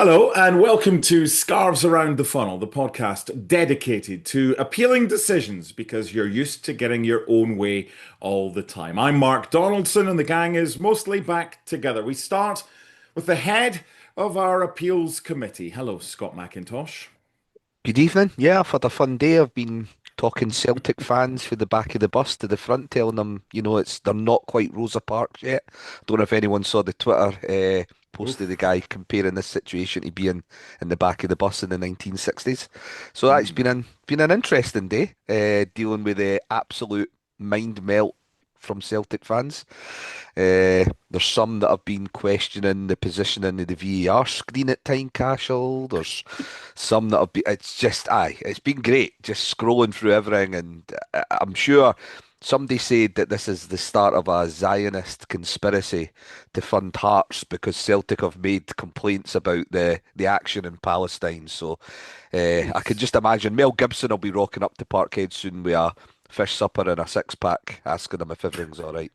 Hello, and welcome to Scarves Around the Funnel, the podcast dedicated to appealing decisions because you're used to getting your own way all the time. I'm Mark Donaldson, and the gang is mostly back together. We start with the head of our appeals committee. Hello, Scott McIntosh. Good evening. Yeah, I've had a fun day. I've been talking Celtic fans for the back of the bus to the front, telling them, they're not quite Rosa Parks yet. Don't know if anyone saw the Twitter post of the Oof. guy comparing this situation to being in the back of the bus in the 1960s. So that's Hmm. been an interesting day, dealing with the absolute mind melt from Celtic fans. There's some that have been questioning the positioning of the VAR screen at Tynecastle. There's some that have been, it's been great just scrolling through everything. And I'm sure somebody said that this is the start of a Zionist conspiracy to fund Hearts because Celtic have made complaints about the action in Palestine. So I could Jeez. just imagine Mel Gibson will be rocking up to Parkhead soon with a fish supper and a six pack, asking him if everything's all right.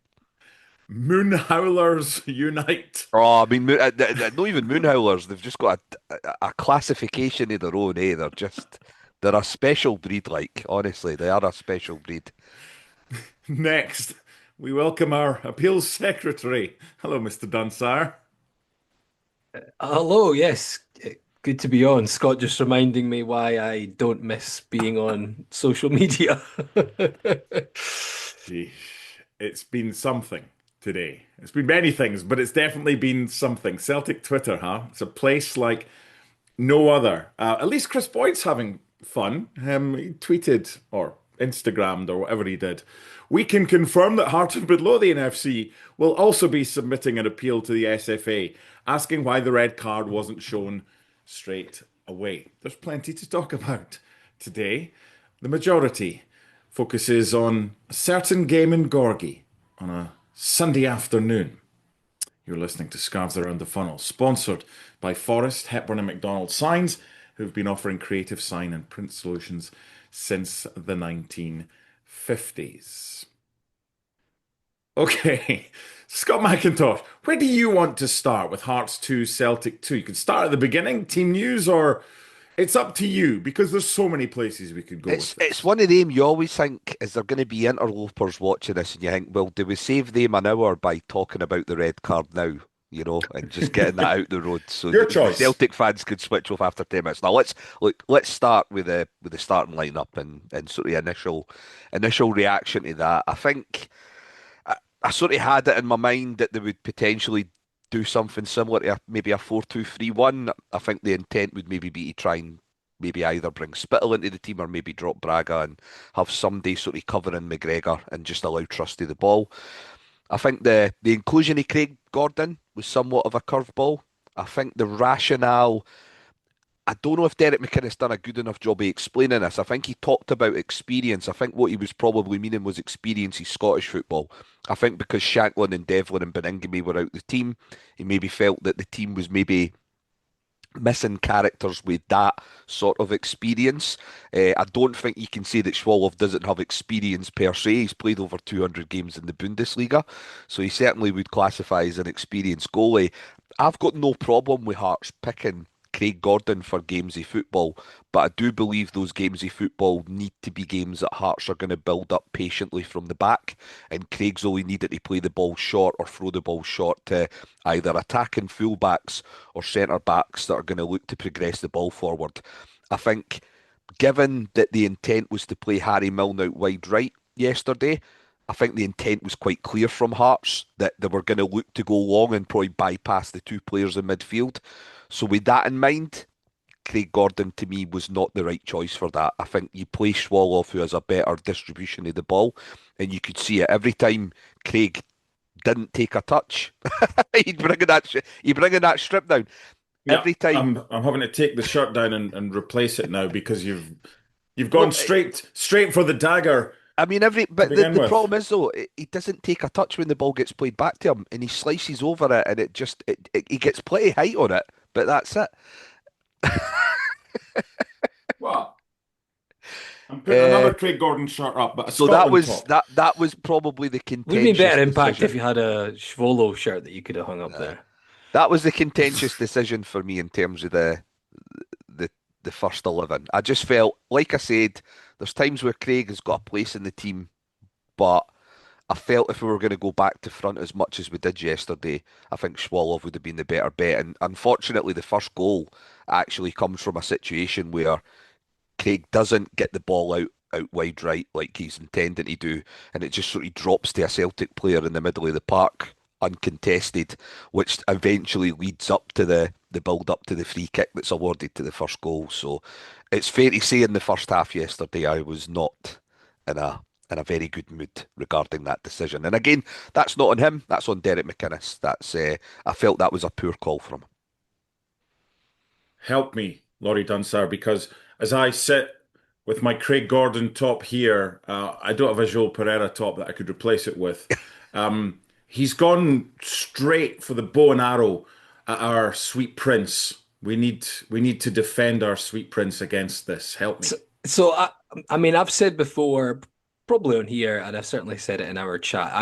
Moon Howlers unite. Oh, I mean, not even moonhowlers. They've just got a classification of their own, eh? They're a special breed, like, honestly, they are a special breed. Next, we welcome our appeals secretary. Hello, Mr. Dunsire. Hello, yes. Good to be on. Scott just reminding me why I don't miss being on social media. Sheesh. It's been something today. It's been many things, but it's definitely been something. Celtic Twitter, huh? It's a place like no other. At least Chris Boyd's having fun. He tweeted or Instagrammed or whatever he did. We can confirm that Heart and Midlothian FC will also be submitting an appeal to the SFA, asking why the red card wasn't shown straight away. There's plenty to talk about today. The majority focuses on a certain game in Gorgie on a Sunday afternoon. You're listening to Scarves Around the Funnel, sponsored by Forrest, Hepburn and McDonald Signs, who've been offering creative sign and print solutions since the 1950s. Okay, Scott McIntosh, where do you want to start with Hearts 2, Celtic 2? You could start at the beginning, team news, or it's up to you because there's so many places we could go with It's this. one of them you always think, is there going to be interlopers watching this? And you think, well, do we save them an hour by talking about the red card now? And just getting that out the road so Your the choice. Celtic fans could switch off after 10 minutes. Now let's start with the starting lineup and sort of initial reaction to that. I think I sort of had it in my mind that they would potentially do something similar to maybe a 4-2-3-1. I think the intent would maybe be to try and maybe either bring Spittle into the team or maybe drop Braga and have somebody sort of covering McGregor and just allow Trusty the ball. I think the inclusion of Craig Gordon was somewhat of a curveball. I think the rationale, I don't know if Derek McInnes done a good enough job of explaining this. I think he talked about experience. I think what he was probably meaning was experience in Scottish football. I think because Shanklin and Devlin and Beningame were out the team, he maybe felt that the team was maybe missing characters with that sort of experience. I don't think you can say that Schwolow doesn't have experience per se. He's played over 200 games in the Bundesliga, so he certainly would classify as an experienced goalie. I've got no problem with Hearts picking Craig Gordon for games of football, but I do believe those games of football need to be games that Hearts are going to build up patiently from the back, and Craig's only needed to play the ball short or throw the ball short to either attacking fullbacks or centre backs that are going to look to progress the ball forward. I think, given that the intent was to play Harry Milne out wide right yesterday, I think the intent was quite clear from Hearts that they were going to look to go long and probably bypass the two players in midfield. So with that in mind, Craig Gordon to me was not the right choice for that. I think you play Swallow who has a better distribution of the ball, and you could see it every time Craig didn't take a touch. He'd bring in that strip down Yeah, every time. I'm having to take the shirt down and replace it now because you've Well, gone straight for the dagger I mean, to but the, begin the with. problem is though, he doesn't take a touch when the ball gets played back to him, and he slices over it, and he gets plenty height on it, but that's it. What? I'm putting Uh, another Craig Gordon shirt up, but a so that Scotland was top. that was probably the Would have been contentious better impact if decision. you had a Svolo shirt that you could have hung up Uh, there. that was the contentious decision for me in terms of the the first 11. I just felt, like I said, there's times where Craig has got a place in the team, but I felt if we were going to go back to front as much as we did yesterday, I think Swallow would have been the better bet. And unfortunately, the first goal actually comes from a situation where Craig doesn't get the ball out wide right like he's intending to do, and it just sort of drops to a Celtic player in the middle of the park uncontested, which eventually leads up to the build up to the free kick that's awarded to the first goal. So it's fair to say in the first half yesterday I was not in a very good mood regarding that decision. And again, that's not on him, that's on Derek McInnes. That's I felt that was a poor call from him. Help me, Laurie Dunsire, because as I sit with my Craig Gordon top here, I don't have a Joel Pereira top that I could replace it with. He's gone straight for the bow and arrow at our sweet prince. We need to defend our sweet prince against this. Help me. So, I mean, I've said before, probably on here, and I've certainly said it in our chat.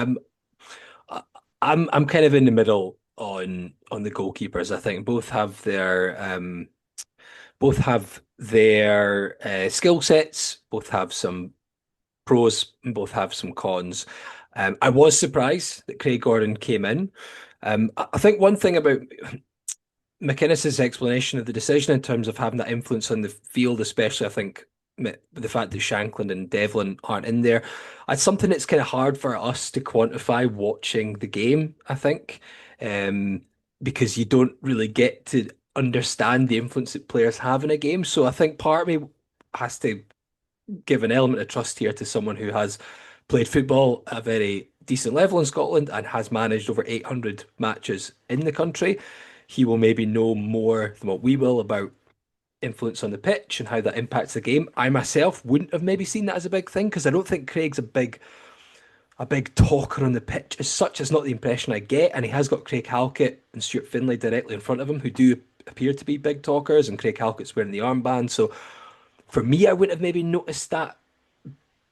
I'm kind of in the middle on the goalkeepers. I think both have their skill sets, both have some pros, and both have some cons. I was surprised that Craig Gordon came in. I think one thing about McInnes's explanation of the decision in terms of having that influence on the field, especially, I think, the fact that Shankland and Devlin aren't in there, it's something that's kind of hard for us to quantify watching the game, I think, because you don't really get to understand the influence that players have in a game. So I think part of me has to give an element of trust here to someone who has played football at a very decent level in Scotland and has managed over 800 matches in the country. He will maybe know more than what we will about influence on the pitch and how that impacts the game. I myself wouldn't have maybe seen that as a big thing because I don't think Craig's a big talker on the pitch as such. Is not the impression I get, and he has got Craig Halkett and Stuart Finlay directly in front of him who do appear to be big talkers, and Craig Halkett's wearing the armband. So for me, I wouldn't have maybe noticed that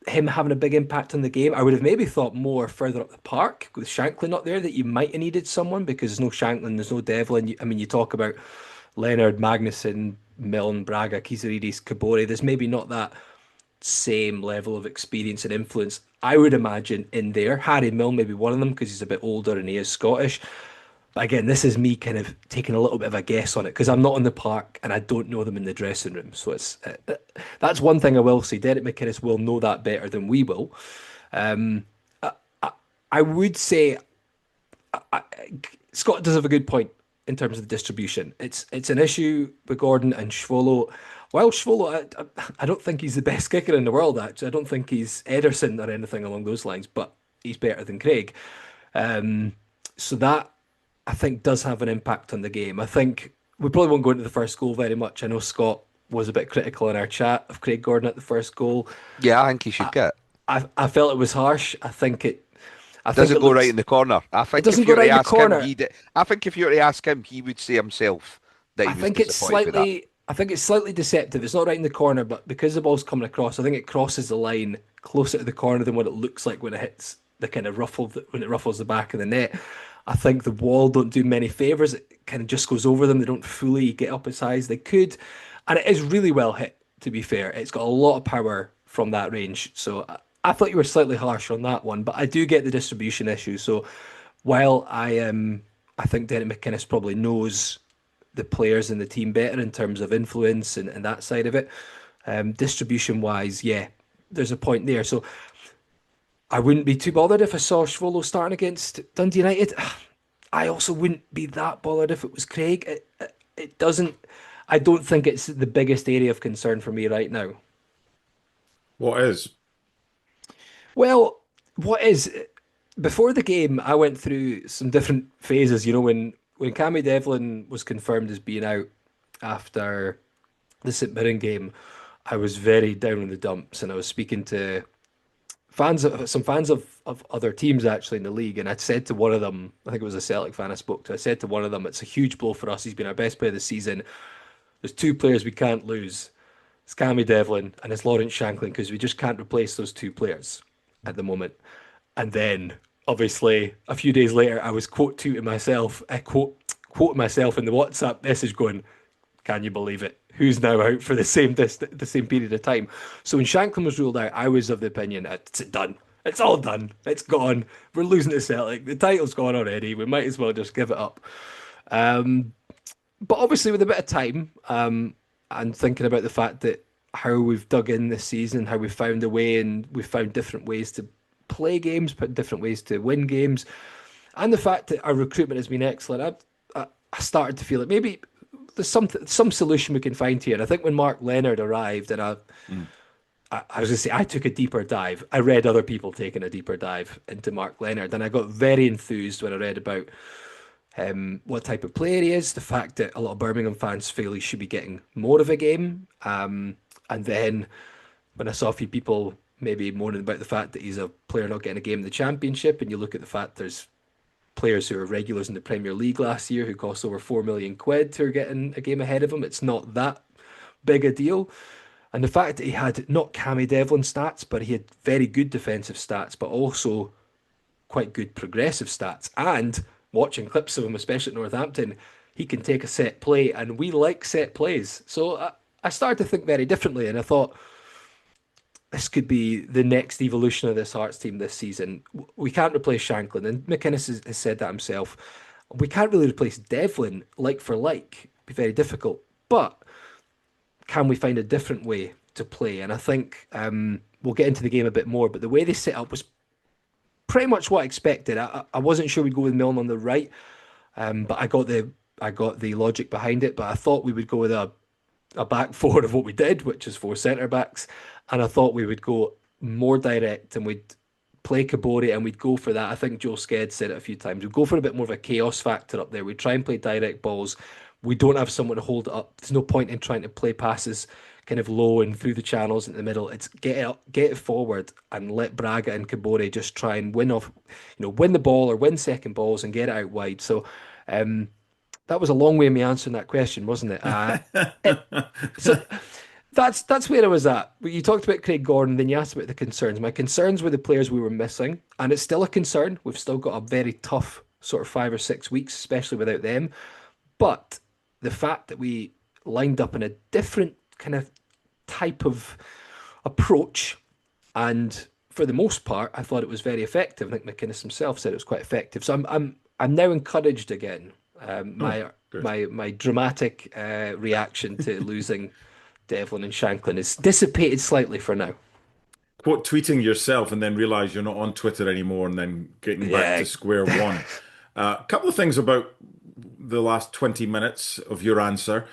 him having a big impact on the game. I would have maybe thought more further up the park with Shankland not there that you might have needed someone because there's no Shankland, there's no Devlin. I mean, you talk about Leonard, Magnuson, Milne, Braga, Kizaridis, Kabori. There's maybe not that same level of experience and influence, I would imagine, in there. Harry Milne may be one of them because he's a bit older and he is Scottish. But again, this is me kind of taking a little bit of a guess on it because I'm not in the park and I don't know them in the dressing room. So that's one thing I will say. Derek McInnes will know that better than we will. I, I would say Scott does have a good point in terms of the distribution. It's an issue with Gordon and Schwolo. While Schwolo, I don't think he's the best kicker in the world, actually. I don't think he's Ederson or anything along those lines, but he's better than Craig. So that, I think, does have an impact on the game. I think we probably won't go into the first goal very much. I know Scott was a bit critical in our chat of Craig Gordon at the first goal. Yeah, I think he should get. I felt it was harsh. I think it doesn't go right in the corner. I think it doesn't go right in the corner. I think if you were to ask him, he would say himself that he was disappointed with that. I think it's slightly deceptive. It's not right in the corner, but because the ball's coming across, I think it crosses the line closer to the corner than what it looks like when it hits the kind of when it ruffles the back of the net. I think the wall don't do many favours. It kind of just goes over them. They don't fully get up as high as they could. And it is really well hit, to be fair. It's got a lot of power from that range. So I thought you were slightly harsh on that one, but I do get the distribution issue. So while I think Derek McInnes probably knows the players in the team better in terms of influence and that side of it, distribution wise, yeah, there's a point there. So I wouldn't be too bothered if I saw Schwolo starting against Dundee United. I also wouldn't be that bothered if it was Craig. It doesn't. I don't think it's the biggest area of concern for me right now. What is? Well, what is? Before the game, I went through some different phases. You know, when Cammy Devlin was confirmed as being out after the St Mirren game, I was very down in the dumps, and I was speaking to some fans of other teams actually in the league, and I'd said to one of them, I think it was a Celtic fan I spoke to, I said to one of them, it's a huge blow for us. He's been our best player this season. There's two players we can't lose. It's Cammy Devlin and it's Lawrence Shankland because we just can't replace those two players at the moment. And then, obviously, a few days later, I was quote tweeting myself, quoting myself in the WhatsApp message going, can you believe it? Who's now out for the same period of time? So when Shanklin was ruled out, I was of the opinion it's done. It's all done. It's gone. We're losing to Celtic. The title's gone already. We might as well just give it up. But obviously, with a bit of time, and thinking about the fact that how we've dug in this season, how we've found a way, and we've found different ways to play games, but different ways to win games, and the fact that our recruitment has been excellent, I started to feel like maybe there's some solution we can find here. And I think when Mark Leonard arrived, and I was going to say I took a deeper dive. I read other people taking a deeper dive into Mark Leonard, and I got very enthused when I read about what type of player he is, the fact that a lot of Birmingham fans feel he should be getting more of a game. And then when I saw a few people maybe moaning about the fact that he's a player not getting a game in the Championship, and you look at the fact there's players who are regulars in the Premier League last year who cost over 4 million quid who are getting a game ahead of him, it's not that big a deal. And the fact that he had not Cammy Devlin stats, but he had very good defensive stats, but also quite good progressive stats. And watching clips of him, especially at Northampton, he can take a set play, and we like set plays. So I started to think very differently, and I thought this could be the next evolution of this Hearts team this season. We can't replace Shanklin, and McInnes has said that himself. We can't really replace Devlin like for like. It'd be very difficult. But can we find a different way to play? And I think we'll get into the game a bit more, but the way they set up was pretty much what I expected. I wasn't sure we'd go with Milne on the right, but I got the logic behind it. But I thought we would go with a back four of what we did, which is 4 centre backs, and I thought we would go more direct and we'd play Kabori and we'd go for that. I think Joe Sked said it a few times. We'd go for a bit more of a chaos factor up there. We'd try and play direct balls. We don't have someone to hold it up. There's no point in trying to play passes kind of low and through the channels in the middle. It's get it forward and let Braga and Kabori just try and win the ball or win second balls and get it out wide. So that was a long way of me answering that question, wasn't it? So that's where I was at. You talked about Craig Gordon, then you asked about the concerns. My concerns were the players we were missing, and it's still a concern. We've still got a very tough sort of 5 or 6 weeks, especially without them. But the fact that we lined up in a different kind of type of approach, and for the most part, I thought it was very effective. I think McInnes himself said it was quite effective. So I'm now encouraged again. My dramatic reaction to losing Devlin and Shanklin is dissipated slightly for now. Quote tweeting yourself and then realize you're not on Twitter anymore, and then getting back to square one. A couple of things about the last 20 minutes of your answer.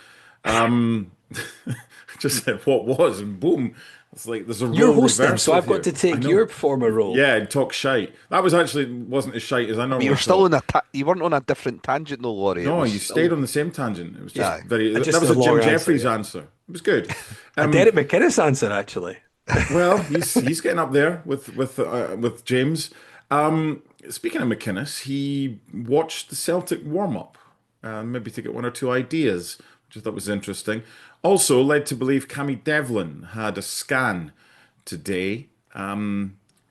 Just said what was, and boom, it's like there's a role You're hosting, reversal so I've here. got to take your former role. Yeah, and talk shite. That was actually wasn't as shite as I normally You were still thought. on you weren't on a different tangent though, Laurie. No, you stayed on the same tangent. It was just very. I just That was a did a Jim long Jeffries answer, answer. It was good. A Derek McInnes answer, actually. Well, he's getting up there with James. Speaking of McInnes, he watched the Celtic warm up, maybe to get 1 or 2 ideas, which I thought was interesting. Also led to believe Cammy Devlin had a scan today.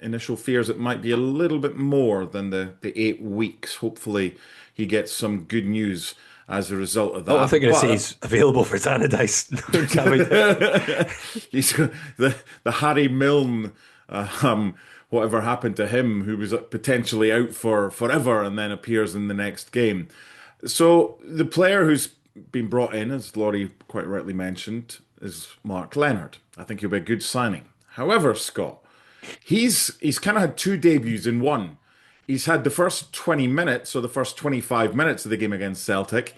Initial fears it might be a little bit more than the 8 weeks. Hopefully, he gets some good news as a result of that. Oh, I think he's available for Tannadice. He's the Harry Milne, whatever happened to him, who was potentially out for forever and then appears in the next game. So the player who's been brought in, as Laurie quite rightly mentioned, is Mark Leonard. I think he'll be a good signing. However, Scott, he's kind of had 2 debuts in one. He's had the first 20 minutes, or the first 25 minutes of the game against Celtic,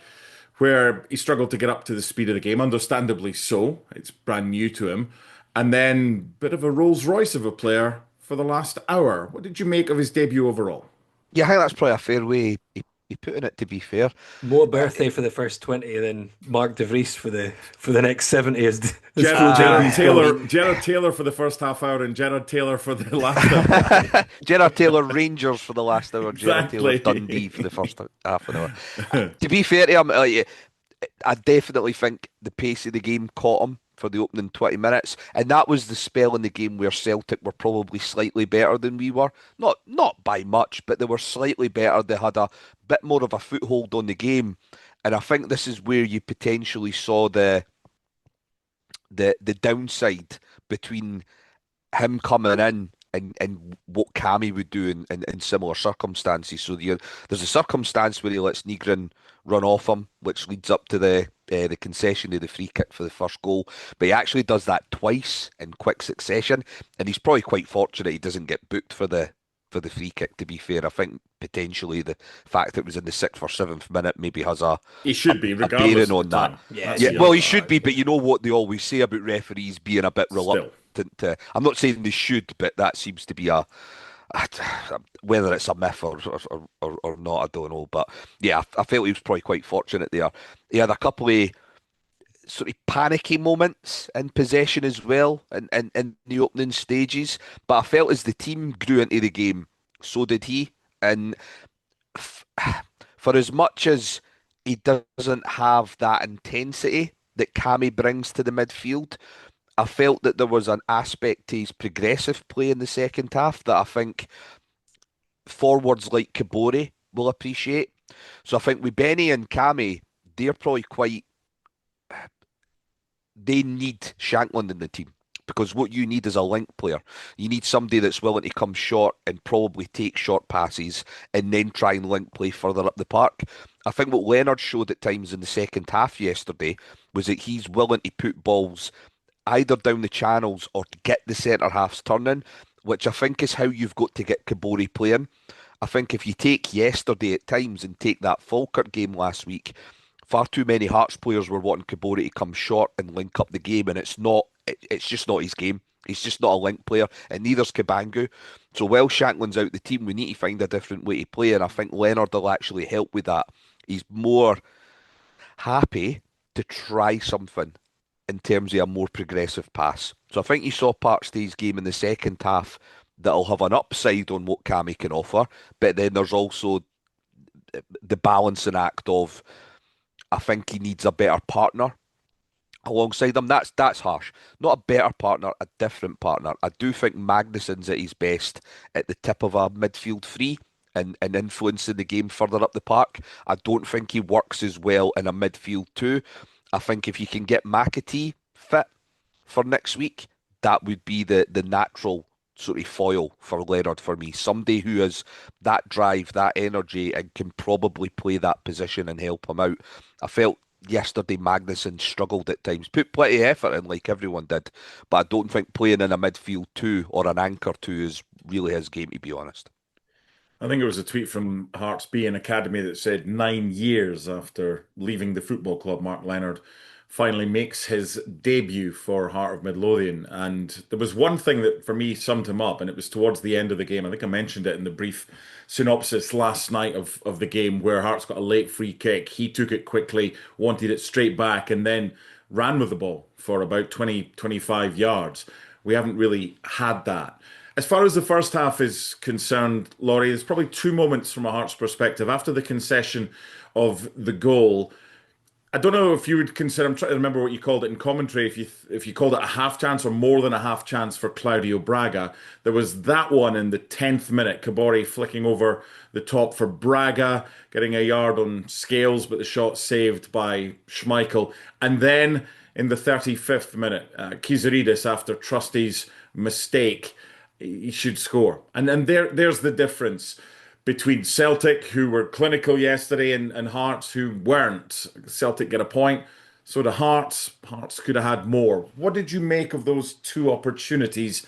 where he struggled to get up to the speed of the game, understandably so. It's brand new to him. And then bit of a Rolls Royce of a player for the last hour. What did you make of his debut overall? Yeah, I think that's probably a fair way he put in it, to be fair. More birthday for the first 20 than Mark De Vries for the next 70 is Gerard Taylor for the first half hour and Gerard Taylor for the last hour. Gerard Taylor Rangers for the last hour, Gerard Exactly. Taylor Dundee for the first half an hour. To be fair to him, I definitely think the pace of the game caught him for the opening 20 minutes. And that was the spell in the game where Celtic were probably slightly better than we were. Not by much, but they were slightly better. They had a bit more of a foothold on the game. And I think this is where you potentially saw the downside between him coming in and what Cammy would do in similar circumstances. So there's a circumstance where he lets Nygren run off him, which leads up to the concession of the free kick for the first goal. But he actually does that twice in quick succession, and he's probably quite fortunate he doesn't get booked for the free kick, to be fair. I think potentially the fact that it was in the 6th or 7th minute maybe has he should be, a regardless bearing of on the that. time. Yeah, Well, he should be, but you know what they always say about referees being a bit Still. reluctant to. I'm not saying they should, but that seems to be whether it's a myth or not, I don't know. But yeah, I felt he was probably quite fortunate there. He had a couple of sort of panicky moments in possession as well in the opening stages. But I felt as the team grew into the game, so did he. And for as much as he doesn't have that intensity that Cammy brings to the midfield, I felt that there was an aspect to his progressive play in the second half that I think forwards like Kabori will appreciate. So I think with Benny and Cammy, they're probably they need Shankland in the team, because what you need is a link player. You need somebody that's willing to come short and probably take short passes and then try and link play further up the park. I think what Leonard showed at times in the second half yesterday was that he's willing to put balls either down the channels or to get the centre halves turning, which I think is how you've got to get Kabori playing. I think if you take yesterday at times and take that Falkirk game last week, far too many Hearts players were wanting Kabori to come short and link up the game, and it's just not his game. He's just not a link player, and neither's Kabangu. So while Shankland's out the team, we need to find a different way to play, and I think Leonard will actually help with that. He's more happy to try something in terms of a more progressive pass. So I think you saw parts to his game in the second half that'll have an upside on what Cammy can offer, but then there's also the balancing act of, I think he needs a better partner alongside him. That's harsh. Not a better partner, a different partner. I do think Magnussen's at his best at the tip of a midfield three and influencing the game further up the park. I don't think he works as well in a midfield two. I think if you can get McAtee fit for next week, that would be the natural sort of foil for Leonard for me. Somebody who has that drive, that energy, and can probably play that position and help him out. I felt yesterday Magnussen struggled at times, put plenty of effort in like everyone did, but I don't think playing in a midfield two or an anchor two is really his game, to be honest. I think it was a tweet from Hearts B and Academy that said 9 years after leaving the football club, Mark Leonard finally makes his debut for Heart of Midlothian. And there was one thing that for me summed him up, and it was towards the end of the game. I think I mentioned it in the brief synopsis last night of the game, where Hearts got a late free kick. He took it quickly, wanted it straight back, and then ran with the ball for about 20, 25 yards. We haven't really had that. As far as the first half is concerned, Laurie, there's probably two moments from a Hearts perspective. After the concession of the goal, I don't know if you would consider, I'm trying to remember what you called it in commentary, if you called it a half chance or more than a half chance for Claudio Braga. There was that one in the 10th minute, Kabori flicking over the top for Braga, getting a yard on Scales, but the shot saved by Schmeichel. And then in the 35th minute, Kizaridis, after Trusty's mistake, he should score. And then there's the difference between Celtic, who were clinical yesterday, and Hearts, who weren't. Celtic get a point, so the Hearts could have had more. What did you make of those two opportunities,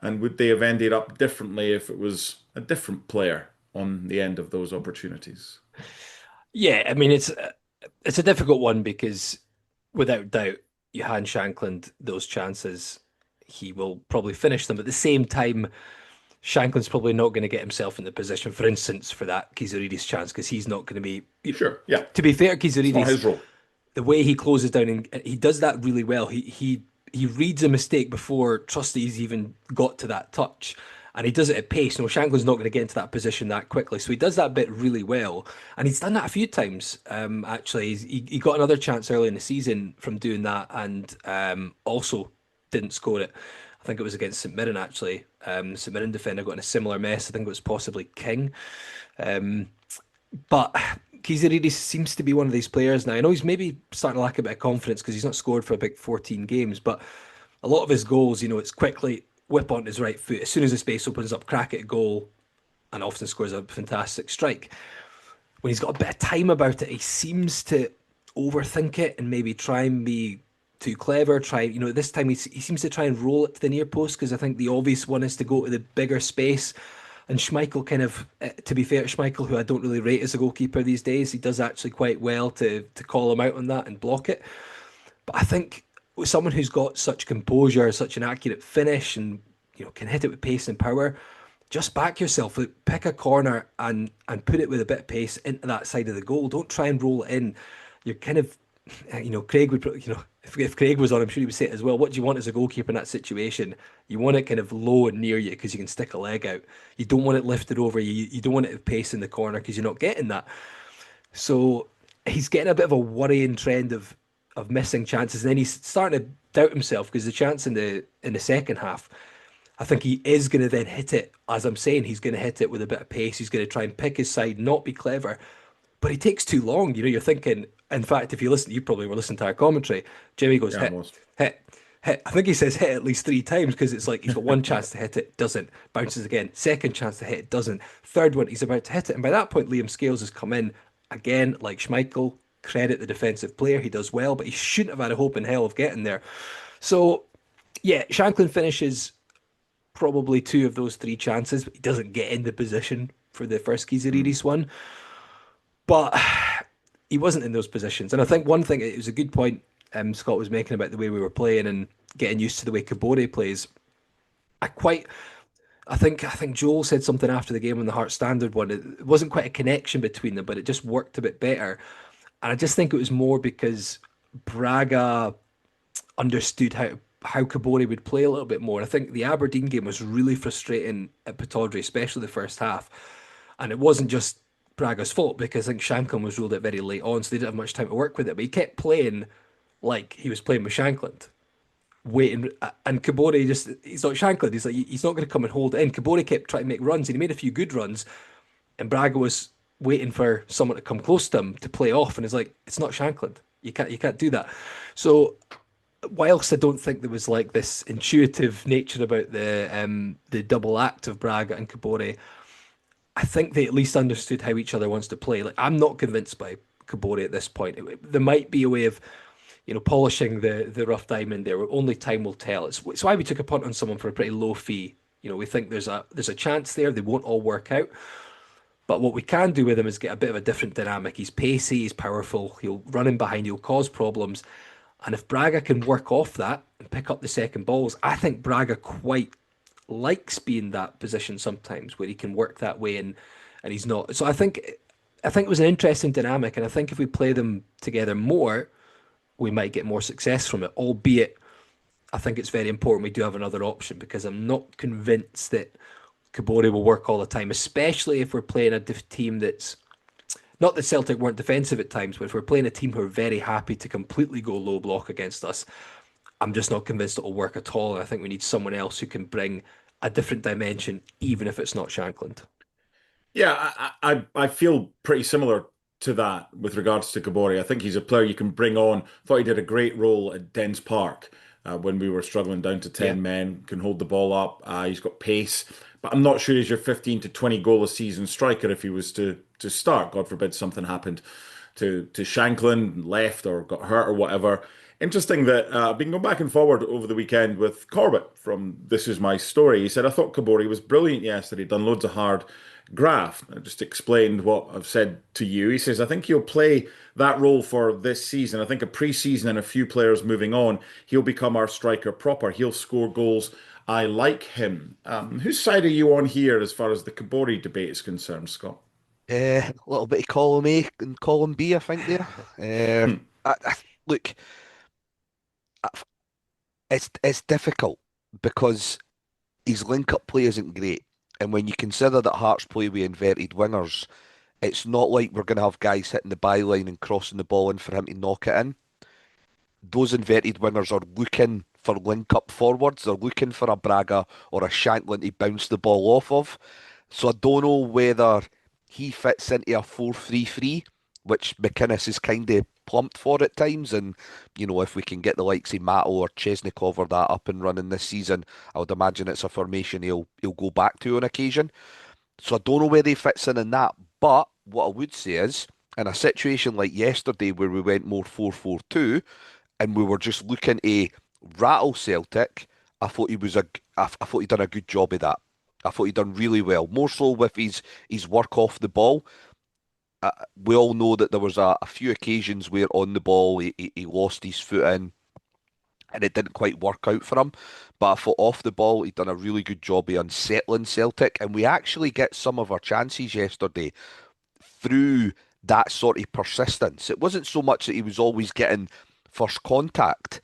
and would they have ended up differently if it was a different player on the end of those opportunities? Yeah, I mean, it's a difficult one because without doubt, you hand Shankland those chances, he will probably finish them. At the same time, Shankland's probably not going to get himself in the position, for instance, for that Kizaridis chance, because he's not going to be. Sure, yeah. To be fair, It's not his Kizaridis, role. the way he closes down, and he does that really well. He reads a mistake before Trusty's even got to that touch, and he does it at pace. You know, Shankland's not going to get into that position that quickly, so he does that bit really well, and he's done that a few times. Actually, he got another chance early in the season from doing that, and also didn't score it. I think it was against St Mirren actually. St Mirren defender got in a similar mess. I think it was possibly King. Um, but Kizariri seems to be one of these players now. I know he's maybe starting to lack a bit of confidence because he's not scored for a big 14 games, but a lot of his goals, you know, it's quickly whip on his right foot. As soon as the space opens up, crack at goal, and often scores a fantastic strike. When he's got a bit of time about it, he seems to overthink it and maybe try and be too clever. Try, you know, this time he seems to try and roll it to the near post because I think the obvious one is to go to the bigger space. And Schmeichel kind of, to be fair to Schmeichel, who I don't really rate as a goalkeeper these days, he does actually quite well to call him out on that and block it. But I think with someone who's got such composure, such an accurate finish, and you know can hit it with pace and power, just back yourself. Like, pick a corner and put it with a bit of pace into that side of the goal. Don't try and roll it in. You're kind of, you know, Craig would, you know, if Craig was on, I'm sure he would say it as well. What do you want as a goalkeeper in that situation? You want it kind of low and near you because you can stick a leg out. You don't want it lifted over you. You don't want it to pace in the corner because you're not getting that. So he's getting a bit of a worrying trend of missing chances, and then he's starting to doubt himself because the chance in the second half, I think he is going to then hit it. As I'm saying, he's going to hit it with a bit of pace. He's going to try and pick his side, not be clever, but he takes too long. You know, you're thinking. In fact, if you listen, you probably were listening to our commentary. Jimmy goes Yeah, hit, almost. hit, hit. I think he says hit at least 3 times because it's like he's got one chance to hit it, doesn't. Bounces again. Second chance to hit it, doesn't. Third one, he's about to hit it, and by that point, Liam Scales has come in again, like Schmeichel. Credit the defensive player, he does well, but he shouldn't have had a hope in hell of getting there. So, yeah, Shanklin finishes probably 2 of those 3 chances, but he doesn't get in the position for the first Mm. Kizaridis one. But he wasn't in those positions. And I think one thing, it was a good point Scott was making about the way we were playing and getting used to the way Kabori plays. I quite, I think Joel said something after the game on the Heart Standard one. It wasn't quite a connection between them, but it just worked a bit better. And I just think it was more because Braga understood how Kabori would play a little bit more. I think the Aberdeen game was really frustrating at Pataudry, especially the first half. And it wasn't just Braga's fault because I think Shanklin was ruled out very late on, so they didn't have much time to work with it. But he kept playing like he was playing with Shankland, waiting. And Kabori just, he's not Shankland. He's like, he's not going to come and hold it in. Kabori kept trying to make runs, and he made a few good runs. And Braga was waiting for someone to come close to him to play off. And it's like, it's not Shankland. You can't do that. So whilst I don't think there was like this intuitive nature about the double act of Braga and Kabore, I think they at least understood how each other wants to play. Like I'm not convinced by Kabore at this point. There might be a way of, you know, polishing the rough diamond there. Only time will tell. It's why we took a punt on someone for a pretty low fee. You know, we think there's a chance there. They won't all work out. But what we can do with him is get a bit of a different dynamic. He's pacey, he's powerful, he'll run in behind, he'll cause problems. And if Braga can work off that and pick up the second balls, I think Braga quite likes being that position sometimes where he can work that way and he's not. So I think it was an interesting dynamic, and I think if we play them together more, we might get more success from it. Albeit, I think it's very important we do have another option because I'm not convinced that Kabori will work all the time, especially if we're playing a team that's not that Celtic weren't defensive at times, but if we're playing a team who are very happy to completely go low block against us, I'm just not convinced it'll work at all. And I think we need someone else who can bring a different dimension, even if it's not Shankland. Yeah, I feel pretty similar to that with regards to Kabori. I think he's a player you can bring on. Thought he did a great role at Dens Park when we were struggling down to Yeah. 10 men. Can hold the ball up. He's got pace, but I'm not sure he's your 15 to 20 goal a season striker if he was to start. God forbid something happened to Shanklin, left or got hurt or whatever. Interesting that I've been going back and forward over the weekend with Corbett from This Is My Story. He said, I thought Kabori was brilliant yesterday, done loads of hard graft. I just explained what I've said to you. He says, I think he'll play that role for this season. I think a pre-season and a few players moving on, he'll become our striker proper. He'll score goals. I like him. Whose side are you on here as far as the Kabori debate is concerned, Scott? A little bit of column A and column B, I think there. Hmm. Look, it's difficult because his link-up play isn't great. And when you consider that Hearts play with inverted wingers, it's not like we're going to have guys hitting the byline and crossing the ball in for him to knock it in. Those inverted wingers are looking for link-up forwards. They're looking for a Braga or a Shanklin to bounce the ball off of. So I don't know whether he fits into a 4-3-3, which McInnes is kind of plumped for at times. And, if we can get the likes of Matto or Chesnikov or that up and running this season, I would imagine it's a formation he'll go back to on occasion. So I don't know where he fits in that. But what I would say is, in a situation like yesterday where we went more 4-4-2 and we were just looking to rattle Celtic, I thought I thought he'd done a good job of that. I thought he'd done really well, more so with his work off the ball. We all know that there was a few occasions where on the ball he lost his foot in and it didn't quite work out for him. But I thought off the ball he'd done a really good job of unsettling Celtic, and we actually get some of our chances yesterday through that sort of persistence. It wasn't so much that he was always getting first contact.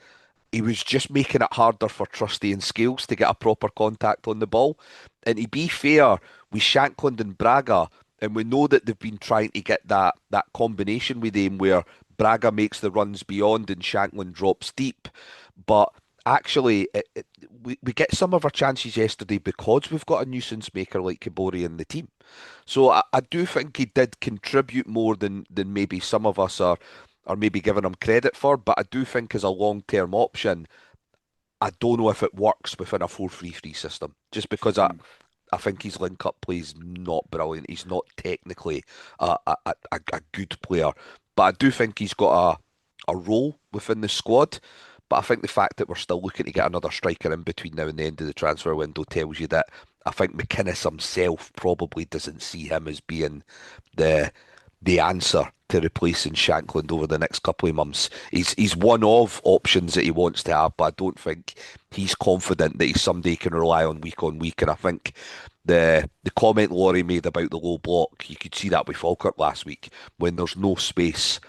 He was just making it harder for Trusty and Scales to get a proper contact on the ball. And to be fair, with Shankland and Braga, and we know that they've been trying to get that combination with him where Braga makes the runs beyond and Shankland drops deep. But actually, we get some of our chances yesterday because we've got a nuisance maker like Kabori in the team. So I do think he did contribute more than maybe some of us are maybe giving him credit for. But I do think as a long-term option, I don't know if it works within a 4-3-3 system. Just because I think his link-up play is not brilliant. He's not technically a good player. But I do think he's got a role within the squad. But I think the fact that we're still looking to get another striker in between now and the end of the transfer window tells you that I think McInnes himself probably doesn't see him as being the the answer to replacing Shankland over the next couple of months. He's one of options that he wants to have, but I don't think he's confident that he's somebody he can rely on week. And I think the comment Laurie made about the low block, you could see that with Falkirk last week when there's no space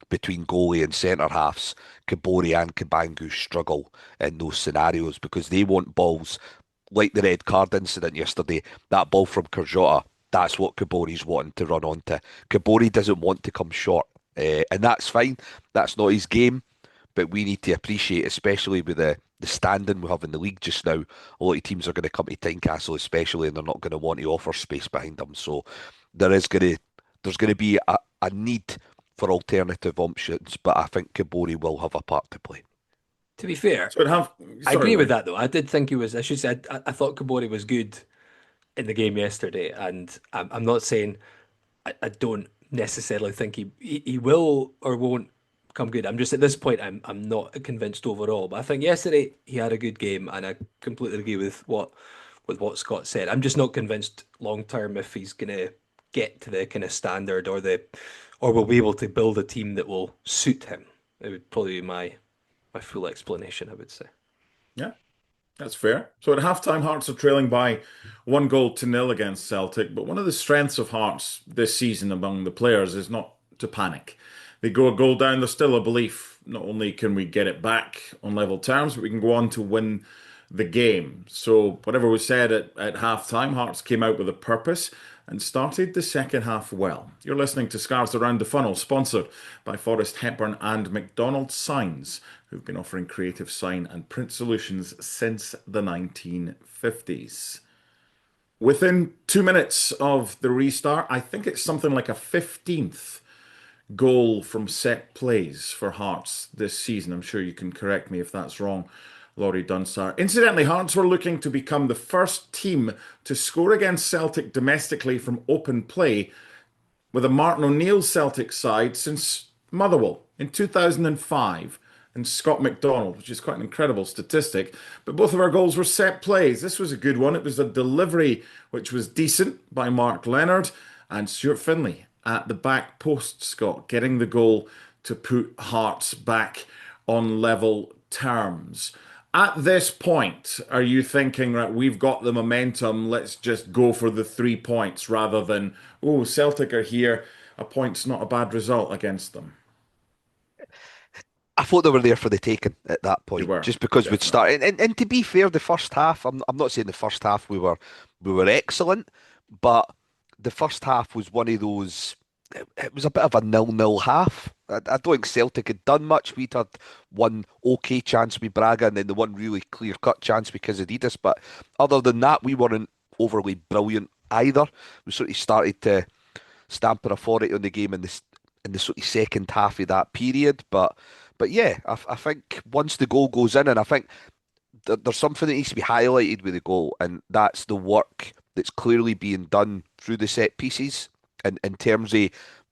between goalie and centre halves. Kabori and Kabangu struggle in those scenarios because they want balls like the red card incident yesterday. That ball from Kurjota, that's what Kabori's wanting to run onto. Kabori doesn't want to come short, and that's fine. That's not his game, but we need to appreciate, especially with the standing we have in the league just now, a lot of teams are going to come to Tynecastle especially, and they're not going to want to offer space behind them. So there's going to be a need for alternative options, but I think Kabori will have a part to play. To be fair, So it have. I Sorry, agree with Lee. that though. I did think he was. I should say I thought Kabori was good in the game yesterday, and I'm not saying I don't necessarily think he will or won't come good. I'm just at this point I'm not convinced overall. But I think yesterday he had a good game, and I completely agree with what Scott said. I'm just not convinced long term if he's gonna get to the kind of standard or will be able to build a team that will suit him. It would probably be my full explanation, I would say. Yeah, that's fair. So at halftime, Hearts are trailing by 1-0 against Celtic. But one of the strengths of Hearts this season among the players is not to panic. They go a goal down, there's still a belief. Not only can we get it back on level terms, but we can go on to win the game. So whatever was said at halftime, Hearts came out with a purpose and started the second half well. You're listening to Scarves Around the Funnel, sponsored by Forrest Hepburn and McDonald Signs, who've been offering creative sign and print solutions since the 1950s. Within 2 minutes of the restart, I think it's something like a 15th goal from set plays for Hearts this season. I'm sure you can correct me if that's wrong, Laurie Dunsire. Incidentally, Hearts were looking to become the first team to score against Celtic domestically from open play with a Martin O'Neill Celtic side since Motherwell in 2005 and Scott McDonald, which is quite an incredible statistic. But both of our goals were set plays. This was a good one. It was a delivery which was decent by Mark Leonard and Stuart Finlay at the back post, Scott, getting the goal to put Hearts back on level terms. At this point, are you thinking, right, we've got the momentum, let's just go for the 3 points rather than, oh, Celtic are here, a point's not a bad result against them? thought they were there for the taking at that They point, were, just because we'd definitely. start. And to be fair, the first half, I'm not saying the first half we were excellent, but the first half was one of those. It was a bit of a nil-nil half. I don't think Celtic had done much. We'd had one okay chance with Braga, and then the one really clear-cut chance because of Adidas. But other than that, we weren't overly brilliant either. We sort of started to stamp our authority on the game in the sort of second half of that period. But yeah, I think once the goal goes in, and I think there's something that needs to be highlighted with the goal, and that's the work that's clearly being done through the set pieces, and in terms of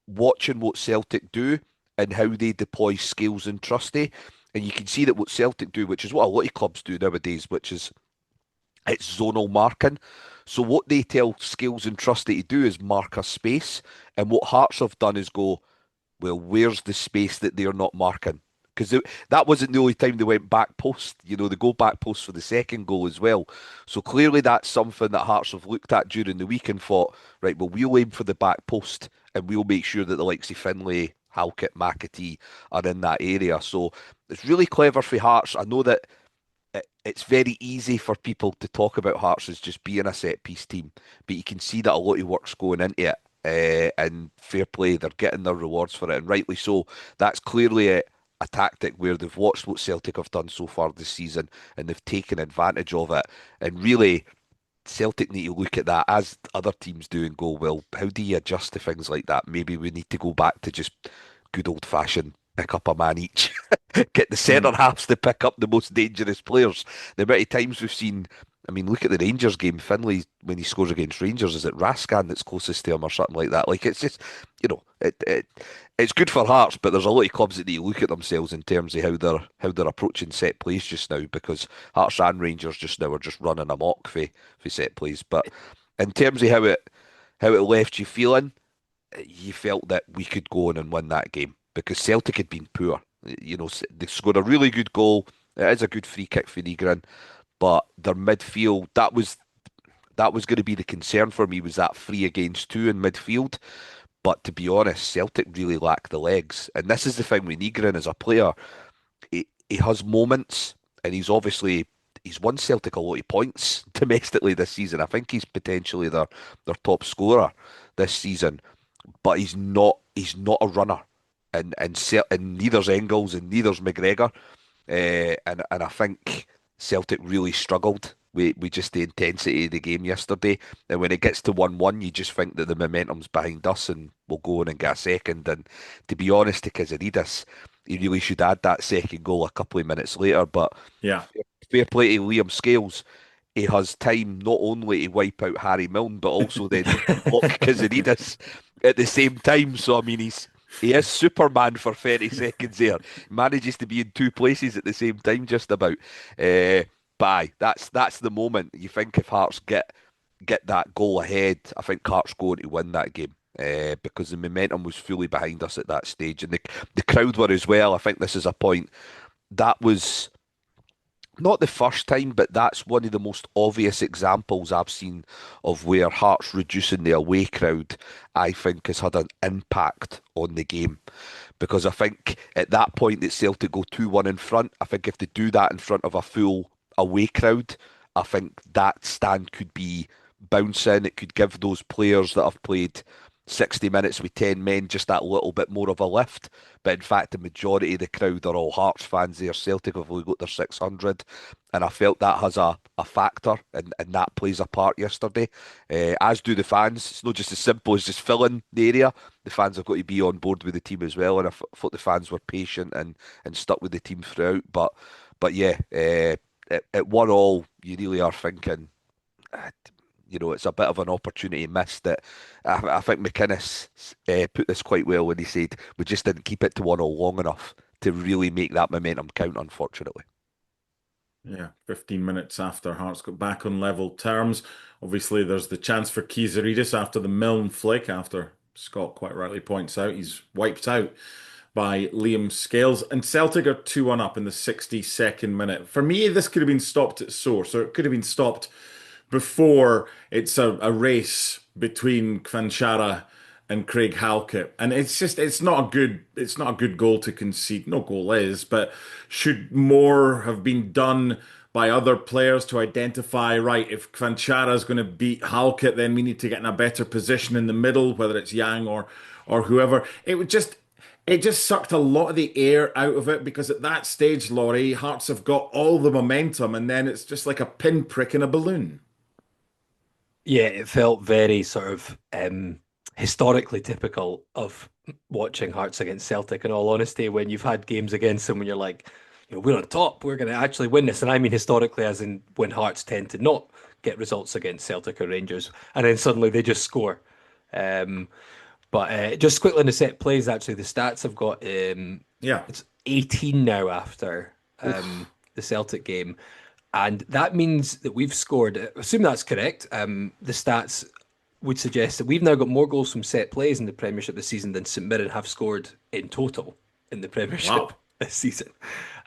watching what Celtic do and how they deploy skills and Trusty. And you can see that what Celtic do, which is what a lot of clubs do nowadays, which is it's zonal marking. So what they tell Skills and Trusty to do is mark a space, and what Hearts have done is go, well, where's the space that they're not marking? Because that wasn't the only time they went back post. You know, they go back post for the second goal as well. So clearly that's something that Hearts have looked at during the week and thought, right, well, we'll aim for the back post and we'll make sure that the likes of Finlay, Halkett, McAtee are in that area. So it's really clever for Hearts. I know that it's very easy for people to talk about Hearts as just being a set piece team, but you can see that a lot of work's going into it. And fair play, they're getting their rewards for it, and rightly so. That's clearly a tactic where they've watched what Celtic have done so far this season and they've taken advantage of it. And really, Celtic need to look at that as other teams do and go, well, how do you adjust to things like that? Maybe we need to go back to just good old fashioned pick up a man each, get the centre Mm. halves to pick up the most dangerous players. The amount of times we've seen, I mean, look at the Rangers game. Finlay, when he scores against Rangers, is it Rascan that's closest to him or something like that? Like it's just, it's good for Hearts, but there's a lot of clubs that need to look at themselves in terms of how they're approaching set plays just now, because Hearts and Rangers just now are just running amok for set plays. But in terms of how it left you feeling, you felt that we could go on and win that game because Celtic had been poor. You know, they scored a really good goal. It is a good free kick for Nigran, but their midfield, that was going to be the concern for me, was that 3 against 2 in midfield. But to be honest, Celtic really lack the legs. And this is the thing with Nigran as a player. He has moments, and he's won Celtic a lot of points domestically this season. I think he's potentially their top scorer this season, but he's not a runner, and neither's Engels and neither's McGregor, and I think Celtic really struggled with just the intensity of the game yesterday. And when it gets to 1-1, you just think that the momentum's behind us and we'll go on and get a second. And to be honest, to Kazaridas, he really should add that second goal a couple of minutes later. But Yeah. fair play to Liam Scales. He has time not only to wipe out Harry Milne, but also then block Kazaridas at the same time. So I mean, he is Superman for 30 seconds there. Manages to be in two places at the same time, just about. But aye, that's the moment. You think if Hearts get that goal ahead, I think Hearts going to win that game. Because the momentum was fully behind us at that stage, and the crowd were as well. I think this is a point that was not the first time, but that's one of the most obvious examples I've seen of where Hearts reducing the away crowd, I think, has had an impact on the game. Because I think at that point that Celtic go 2-1 in front, I think if they do that in front of a full away crowd, I think that stand could be bouncing. It could give those players that have played 60 minutes with 10 men just that little bit more of a lift. But in fact, the majority of the crowd are all Hearts fans there. Celtic have only got their 600. And I felt that has a factor, and that plays a part yesterday, as do the fans. It's not just as simple as just filling the area. The fans have got to be on board with the team as well. And I thought the fans were patient and stuck with the team throughout. But yeah, at 1-1, you really are thinking, uh, it's a bit of an opportunity missed. That I think McInnes put this quite well when he said we just didn't keep it to 1-1 long enough to really make that momentum count, unfortunately. Yeah, 15 minutes after Hearts got back on level terms. Obviously, there's the chance for Kizaridis after the Milne flick, after Scott quite rightly points out he's wiped out by Liam Scales. And Celtic are 2-1 up in the 62nd minute. For me, this could have been stopped at source, or it could have been stopped before it's a race between Kvanchara and Craig Halkett. And it's not a good goal to concede. No goal is, but should more have been done by other players to identify, right, if Kvanchara is going to beat Halkett, then we need to get in a better position in the middle, whether it's Yang or whoever. It just sucked a lot of the air out of it because at that stage, Laurie, Hearts have got all the momentum and then it's just like a pinprick in a balloon. Yeah, it felt very sort of historically typical of watching Hearts against Celtic, in all honesty, when you've had games against them when you're like, we're on top, we're going to actually win this. And I mean historically, as in when Hearts tend to not get results against Celtic or Rangers, and then suddenly they just score. Um, but just quickly in the set plays, actually, the stats have got Yeah. it's 18 now after Oof. the Celtic game. And that means that we've scored, assume that's correct. The stats would suggest that we've now got more goals from set plays in the Premiership this season than St Mirren have scored in total in the Premiership Wow. this season.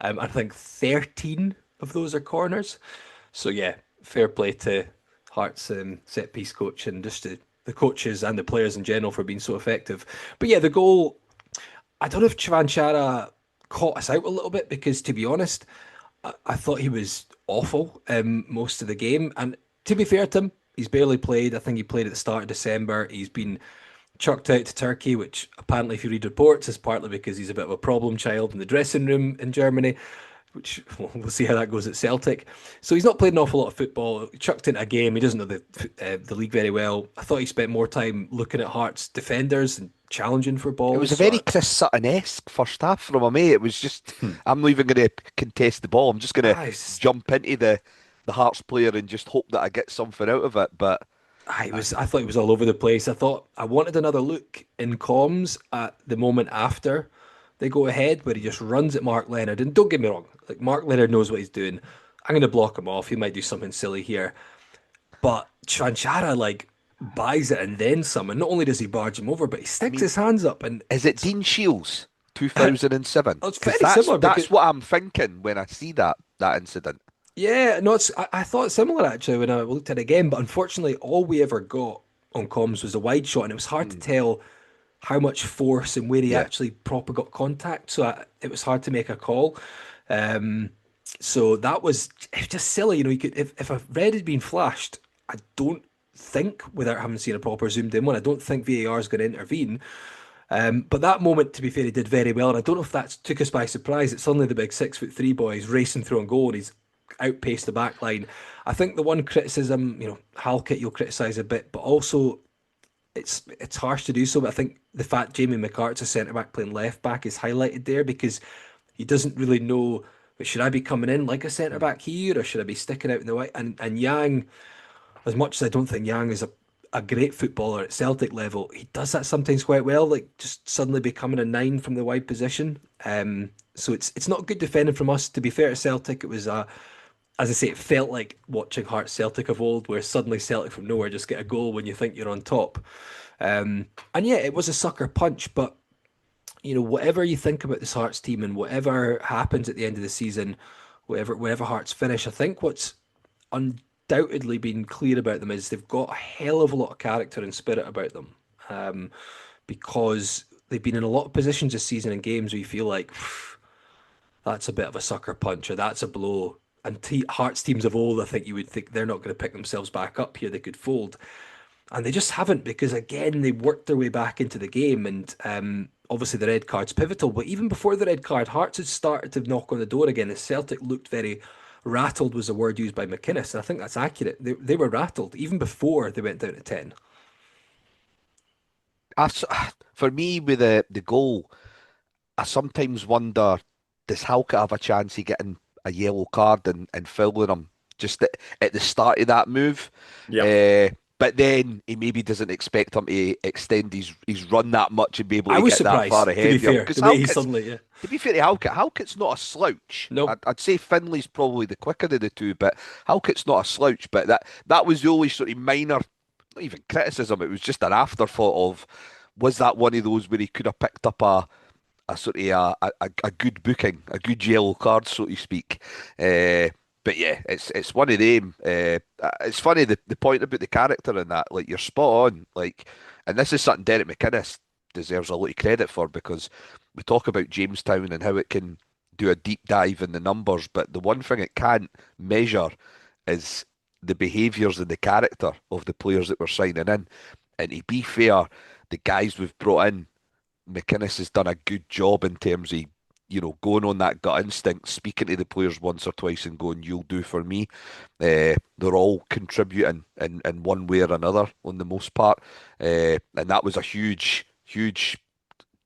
I think 13 of those are corners. So, yeah, fair play to Hearts set piece coach and just the coaches and the players in general for being so effective. But yeah, the goal, I don't know if Chavanchara caught us out a little bit because, to be honest, I thought he was awful most of the game. And to be fair to him, he's barely played. I think he played at the start of December. He's been chucked out to Turkey, which apparently, if you read reports, is partly because he's a bit of a problem child in the dressing room in Germany, which we'll see how that goes at Celtic. So he's not played an awful lot of football. Chucked into a game. He doesn't know the league very well. I thought he spent more time looking at Hearts defenders and challenging for It was balls. a So very Chris Sutton-esque first half from him, eh? It was just, I'm not even going to contest the ball. I'm just going to it's jump into the Hearts player and just hope that I get something out of it. But I thought he was all over the place. I thought I wanted another look in comms at the moment after they go ahead, where he just runs at Mark Leonard. And don't get me wrong, like Mark Leonard knows what he's doing. I'm going to block him off. He might do something silly here, but Chanchara like buys it and then some. And not only does he barge him over, but he I sticks mean, his hands up, and is it it's Dean Shields, 2007? it's Because very similar because that's what I'm thinking when I see that incident. yeah, no, I thought similar actually when I looked at it again, but unfortunately, all we ever got on comms was a wide shot, and it was hard to Mm, tell how much force and where he yeah. actually proper got contact. So it was hard to make a call. Um, so that was it was just silly, you could if a red had been flashed, I don't think without having seen a proper zoomed in one, I don't think VAR is going to intervene. But that moment, to be fair, he did very well, and I don't know if that took us by surprise. It's suddenly the big 6'3" boy is racing through on goal, and he's outpaced the back line. I think the one criticism, Halkett you'll criticise a bit, but also it's harsh to do so. But I think the fact Jamie McCart's a centre back playing left back is highlighted there because he doesn't really know. Should I be coming in like a centre back here, or should I be sticking out in the white? And Yang, as much as I don't think Yang is a great footballer at Celtic level, he does that sometimes quite well, like just suddenly becoming a nine from the wide position. So it's not good defending from us. To be fair to Celtic, it was as I say, it felt like watching Hearts Celtic of old, where suddenly Celtic from nowhere just get a goal when you think you're on top. And yeah, it was a sucker punch, but whatever you think about this Hearts team and whatever happens at the end of the season, wherever Hearts finish, I think what's undoubtedly been clear about them is they've got a hell of a lot of character and spirit about them. Because they've been in a lot of positions this season in games where you feel like that's a bit of a sucker punch or that's a blow. And Hearts teams of old, I think you would think they're not going to pick themselves back up here. They could fold. And they just haven't because, again, they worked their way back into the game. And obviously, the red card's pivotal. But even before the red card, Hearts had started to knock on the door again. The Celtic looked very rattled, was the word used by McInnes. And I think that's accurate. They were rattled even before they went down to 10. I s For me, with the goal, I sometimes wonder, does Halkett have a chance of getting a yellow card and fouling him just at the start of that move? Yep. But then he maybe doesn't expect him to extend his run that much and be able I to was get that surprised, far to ahead be of him. fair, Because the way he suddenly, yeah. to be fair to Halkett's not a slouch. No, I'd say Finley's probably the quicker of the two, but Halkett's not a slouch. But that was the only sort of minor, not even criticism. It was just an afterthought of, was that one of those where he could have picked up a sort of a good booking, a good yellow card, so to speak. But yeah, it's one of them. It's funny the point about the character in that. Like you're spot on. Like And this is something Derek McInnes deserves a lot of credit for, because we talk about Jamestown and how it can do a deep dive in the numbers, but the one thing it can't measure is the behaviours and the character of the players that we're signing in. And to be fair, the guys we've brought in, McInnes has done a good job in terms of, going on that gut instinct, speaking to the players once or twice and going, "You'll do for me." They're all contributing in one way or another on the most part. And that was a huge, huge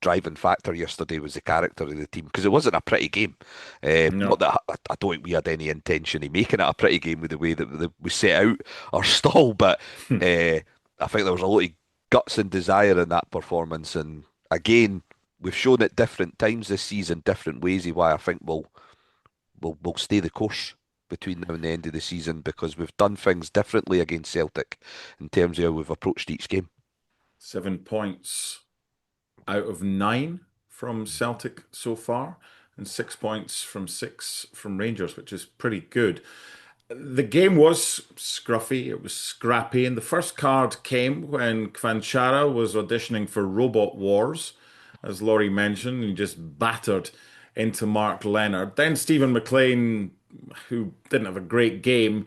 driving factor yesterday, was the character of the team, because it wasn't a pretty game. Not No. that I don't think we had any intention of making it a pretty game with the way that we set out our stall, but I think there was a lot of guts and desire in that performance. And again, we've shown at different times this season, different ways of why I think we'll stay the course between now and the end of the season, because we've done things differently against Celtic in terms of how we've approached each game. 7 points out of 9 from Celtic so far, and 6 points from 6 from Rangers, which is pretty good. The game was scruffy, it was scrappy, and the first card came when Kvanchara was auditioning for Robot Wars, as Laurie mentioned, and he just battered into Mark Leonard. Then Stephen McLean, who didn't have a great game,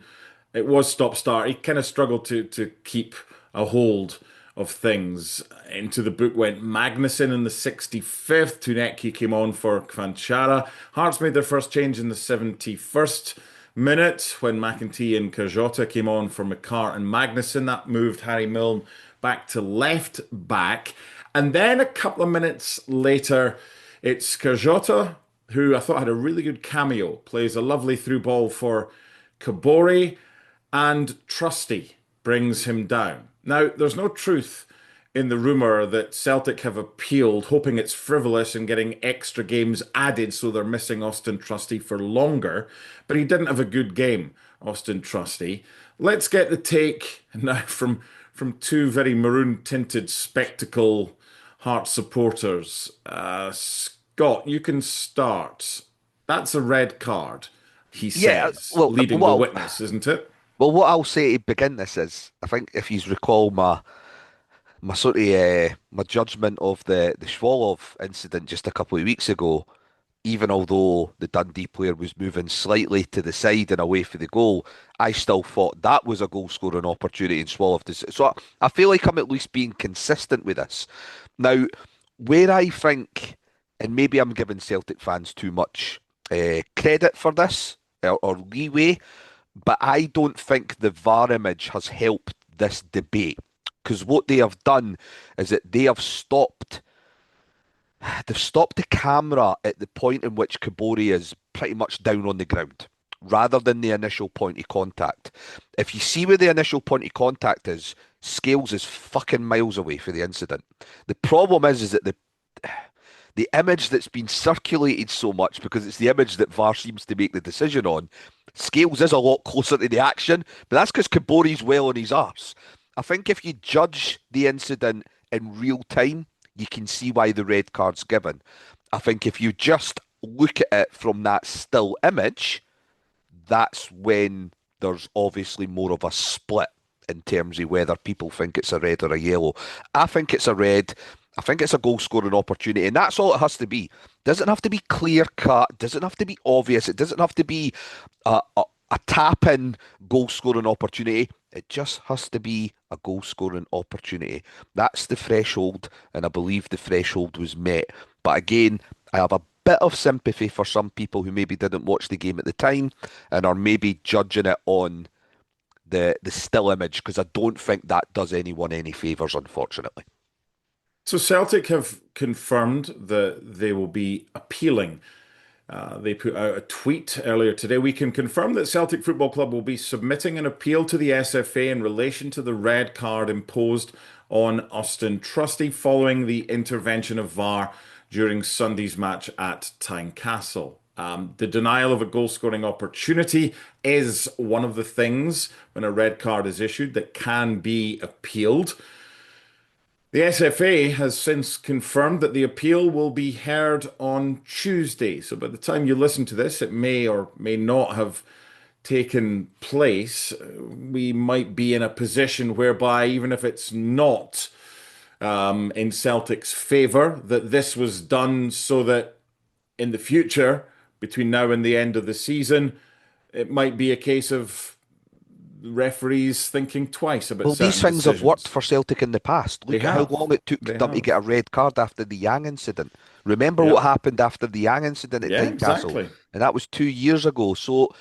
it was stop-start. He kind of struggled to keep a hold of things. Into the book went Magnuson in the 65th. Tunecki came on for Kvanchara. Hearts made their first change in the 71st minute when McEntee and Kajota came on for McCart and Magnuson. That moved Harry Milne back to left back. And then a couple of minutes later, it's Kajota, who I thought had a really good cameo, plays a lovely through ball for Kabori, and Trusty brings him down. Now, there's no truth in the rumour that Celtic have appealed, hoping it's frivolous and getting extra games added so they're missing Austin Trusty for longer. But he didn't have a good game, Austin Trusty. Let's get the take now from two very maroon-tinted spectacle Heart supporters. Scott, you can start. That's a red card, he Yeah, says, well, leading the witness, isn't it? what I'll say to begin this is, I think if you recall my sort of my judgment of the Schwolov incident just a couple of weeks ago, even although the Dundee player was moving slightly to the side and away for the goal, I still thought that was a goal scoring opportunity in Schwolov. So I feel like I'm at least being consistent with this. Now, where I think, and maybe I'm giving Celtic fans too much credit for this or leeway, but I don't think the VAR image has helped this debate, because what they have done is that they've stopped the camera at the point in which Kabori is pretty much down on the ground, rather than the initial point of contact. If you see where the initial point of contact is, Scales is fucking miles away for the incident. The problem is that the image that's been circulated so much, because it's the image that VAR seems to make the decision on, Scales is a lot closer to the action, but that's because Kabori's well on his arse. I think if you judge the incident in real time, you can see why the red card's given. I think if you just look at it from that still image, that's when there's obviously more of a split in terms of whether people think it's a red or a yellow. I think it's a red. I think it's a goal scoring opportunity, and that's all it has to be. Doesn't have to be clear cut, doesn't have to be obvious, it doesn't have to be a tap in goal scoring opportunity. It just has to be a goal scoring opportunity. That's the threshold, and I believe the threshold was met. But again, I have a bit of sympathy for some people who maybe didn't watch the game at the time and are maybe judging it on the still image, because I don't think that does anyone any favours, unfortunately. So Celtic have confirmed that they will be appealing. They put out a tweet earlier today. We can confirm that Celtic Football Club will be submitting an appeal to the SFA in relation to the red card imposed on Austin Trusty following the intervention of VAR during Sunday's match at Tynecastle. The denial of a goal-scoring opportunity is one of the things when a red card is issued that can be appealed. The SFA has since confirmed that the appeal will be heard on Tuesday. So by the time you listen to this, it may or may not have taken place. We might be in a position whereby, even if it's not in Celtic's favour, that this was done so that in the future, between now and the end of the season, it might be a case of referees thinking twice about Well, these certain things have worked decisions. for Celtic in the past. They Look at how have. long it took They them to have. get a red card after the Yang incident. Remember what Yep. happened after the Yang incident at Yeah, Tynecastle? exactly. And that was 2 years ago. So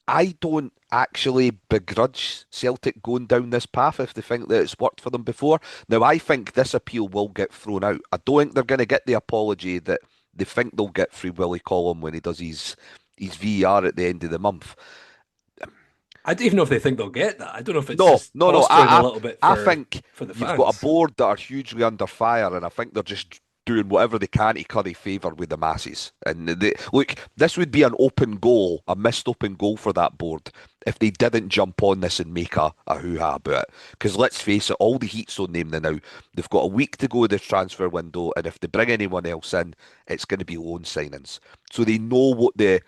I don't actually begrudge Celtic going down this path if they think that it's worked for them before. Now, I think this appeal will get thrown out. I don't think they're going to get the apology that they think they'll get through Willie Collum when he does his VAR at the end of the month. I don't even know if they think they'll get that. I don't know if it's No, just no, no. posturing a little bit I think for the you've got a fans. board that are hugely under fire, and I think they're just doing whatever they can to curry favour with the masses. And look, this would be an open goal, a missed open goal for that board if they didn't jump on this and make a hoo-ha about it. Because let's face it, all the heat's on them now. They've got a week to go with this transfer window, and if they bring anyone else in, it's going to be loan signings. So they know what the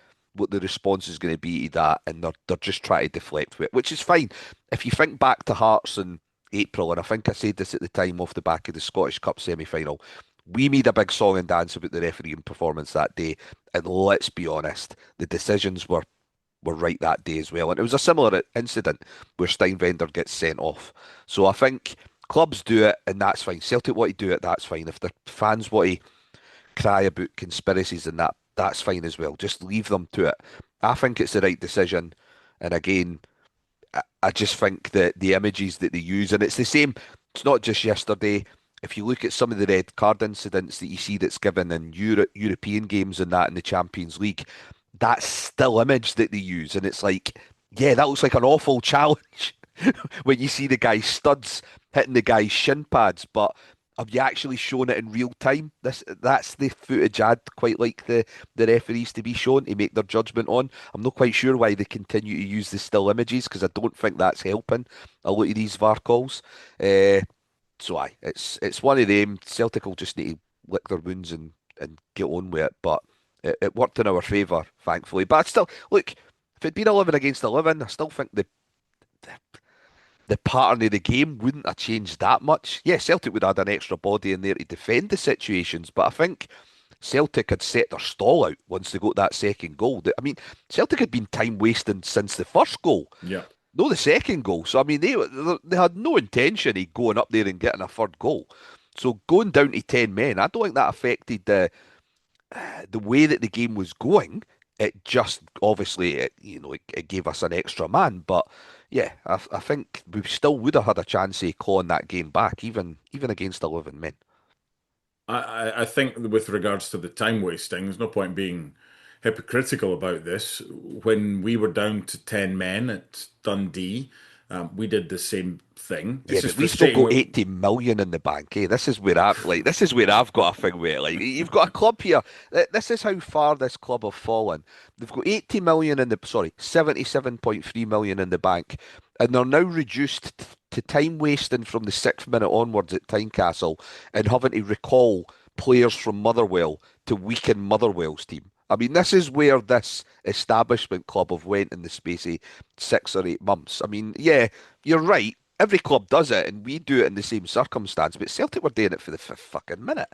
response is going to be to that, and they're just trying to deflect with it, which is fine. If you think back to Hearts in April, and I think I said this at the time off the back of the Scottish Cup semi-final, we made a big song and dance about the refereeing performance that day, and let's be honest, the decisions were right that day as well. And it was a similar incident where Steinwender gets sent off. So I think clubs do it, and that's fine. Celtic want to do it, that's fine. If the fans want to cry about conspiracies and that's fine as well. Just leave them to it. I think it's the right decision. And again, I just think that the images that they use, and it's the same, it's not just yesterday. If you look at some of the red card incidents that you see that's given in European games and that in the Champions League, that still image that they use. And it's like, yeah, that looks like an awful challenge when you see the guy's studs hitting the guy's shin pads. But have you actually shown it in real time? That's the footage I'd quite like the referees to be shown to make their judgment on. I'm not quite sure why they continue to use the still images because I don't think that's helping a lot of these VAR calls. So aye, it's one of them. Celtic will just need to lick their wounds and get on with it. But it worked in our favour, thankfully. But I'd still look, if it'd been 11 against 11, I still think the pattern of the game wouldn't have changed that much. Yeah, Celtic would have had an extra body in there to defend the situations, but I think Celtic had set their stall out once they got that second goal. I mean, Celtic had been time wasting since the first goal, Yeah. no the second goal. So I mean, they had no intention of going up there and getting a third goal. So going down to 10 men, I don't think that affected the way that the game was going. It just obviously it gave us an extra man, but yeah, I think we still would have had a chance of clawing that game back, even against 11 men. I think with regards to the time wasting, there's no point being hypocritical about this. When we were down to 10 men at Dundee, we did the same thing. Yeah, It's but just we've still frustrating. got 80 million in the bank. This is where I've got a thing with it. Like you've got a club here. This is how far this club have fallen. They've got 80 million 77.3 million in the bank, and they're now reduced to time wasting from the 6th minute onwards at Tynecastle and having to recall players from Motherwell to weaken Motherwell's team. I mean, this is where this establishment club have went in the space of 6 or 8 months. I mean, yeah, you're right. Every club does it, and we do it in the same circumstance. But Celtic were doing it for the fifth fucking minute.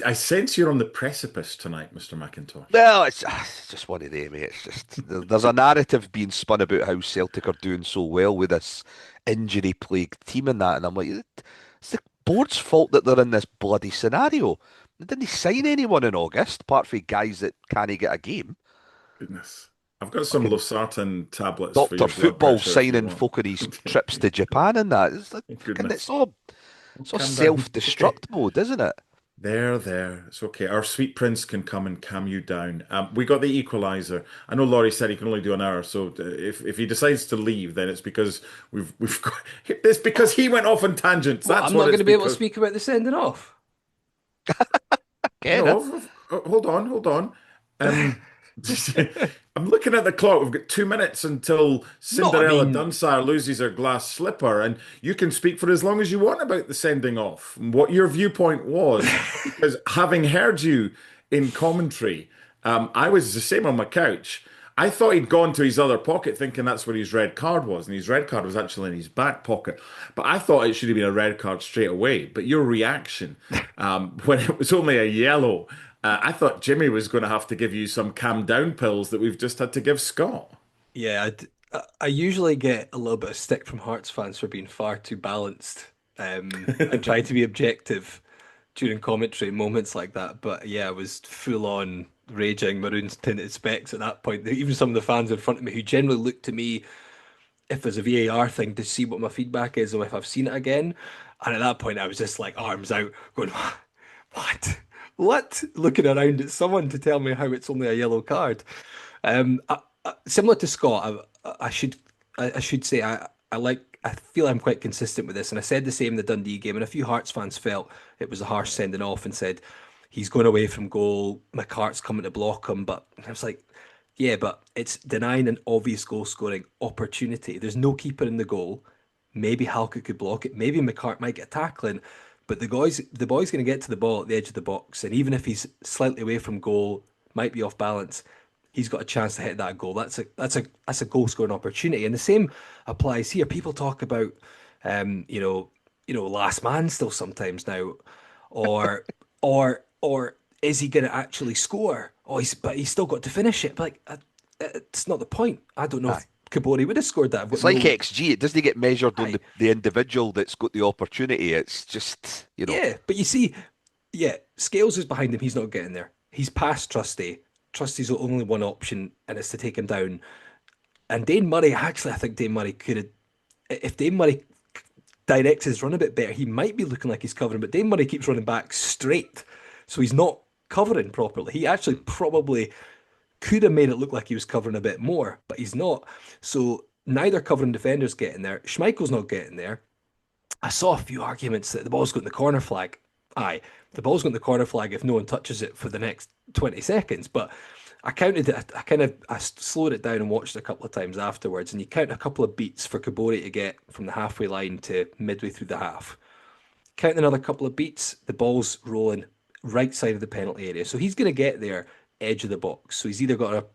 I sense you're on the precipice tonight, Mr. McIntosh. Well, it's just one of them, mate. It's just there's a narrative being spun about how Celtic are doing so well with this injury-plagued team and that, and I'm like, it's the board's fault that they're in this bloody scenario. They didn't sign anyone in August, apart from guys that can't get a game. Goodness. I've got some Fucking losartan tablets for Doctor your blood Football pressure if you signing want. folk on his trips to Japan and that. It's like fucking, Goodness. it's all Calm down. self-destruct mode, isn't it? There. It's okay. Our sweet prince can come and calm you down. We got the equalizer. I know Laurie said he can only do an hour, so if he decides to leave, then it's because we've got it's because he went off on tangents. Well, That's I'm what not it's going to be able to because. speak about the sending off. Get it? No, hold on. Um, I'm looking at the clock. We've got 2 minutes until No, I Cinderella mean, Dunsire loses her glass slipper, and you can speak for as long as you want about the sending off and what your viewpoint was. Because having heard you in commentary, I was the same on my couch. I thought he'd gone to his other pocket thinking that's where his red card was, and his red card was actually in his back pocket. But I thought it should have been a red card straight away. But your reaction when it was only a yellow, I thought Jimmy was going to have to give you some calm down pills that we've just had to give Scott. Yeah, I usually get a little bit of stick from Hearts fans for being far too balanced and trying to be objective during commentary moments like that. But yeah, I was full on raging maroons tinted specs at that point. Even some of the fans in front of me who generally look to me if there's a VAR thing to see what my feedback is or if I've seen it again. And at that point, I was just like arms out, going, "What? What?" Looking around at someone to tell me how it's only a yellow card. Similar to Scott, I should say I feel I'm quite consistent with this, and I said the same in the Dundee game, and a few Hearts fans felt it was a harsh sending off and said he's going away from goal, McCart's coming to block him, but I was like, yeah, but it's denying an obvious goal scoring opportunity. There's no keeper in the goal. Maybe Halkett could block it. Maybe McCart might get tackling, but the boy's going to get to the ball at the edge of the box, and even if he's slightly away from goal, might be off balance, he's got a chance to hit that goal. That's a goal scoring opportunity, and the same applies here. People talk about, last man still sometimes now, or or is he going to actually score? Oh, he's still got to finish it. But like, it's not the point. I don't know Aye. if Kabori would have scored that. I've It's got like no. XG. It doesn't get measured on Aye. the individual that's got the opportunity. It's just, Yeah, but you see, yeah, Scales is behind him. He's not getting there. He's past Trusty. Trusty's the only one option, and it's to take him down. And Dane Murray, actually, I think Dane Murray could have, if Dane Murray directs his run a bit better, he might be looking like he's covering, but Dane Murray keeps running back straight. So he's not covering properly. He actually probably could have made it look like he was covering a bit more, but he's not. So neither covering defenders getting there. Schmeichel's not getting there. I saw a few arguments that the ball's got in the corner flag. Aye, the ball's got in the corner flag if no one touches it for the next 20 seconds. But I counted it, I slowed it down and watched it a couple of times afterwards. And you count a couple of beats for Kabori to get from the halfway line to midway through the half. Count another couple of beats, the ball's rolling right side of the penalty area. So he's going to get there, edge of the box. So he's either got a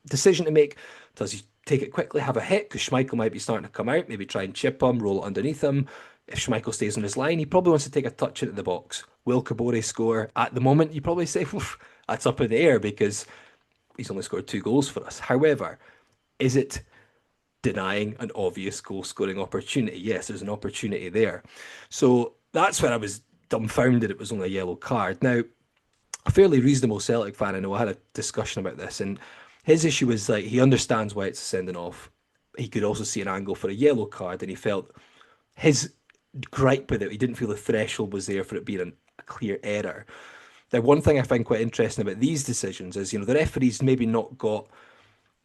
decision to make. Does he take it quickly, have a hit? Because Schmeichel might be starting to come out, maybe try and chip him, roll it underneath him. If Schmeichel stays on his line, he probably wants to take a touch into the box. Will Kabore score? At the moment, you probably say, "Oof, that's up in the air because he's only scored 2 goals for us." However, is it denying an obvious goal scoring opportunity? Yes, there's an opportunity there. So that's where I was dumbfounded it was only a yellow card. Now, a fairly reasonable Celtic fan, I know, I had a discussion about this, and his issue was like he understands why it's a sending off. He could also see an angle for a yellow card, and he felt his gripe with it, he didn't feel the threshold was there for it being a clear error. Now, one thing I find quite interesting about these decisions is, the referees maybe not got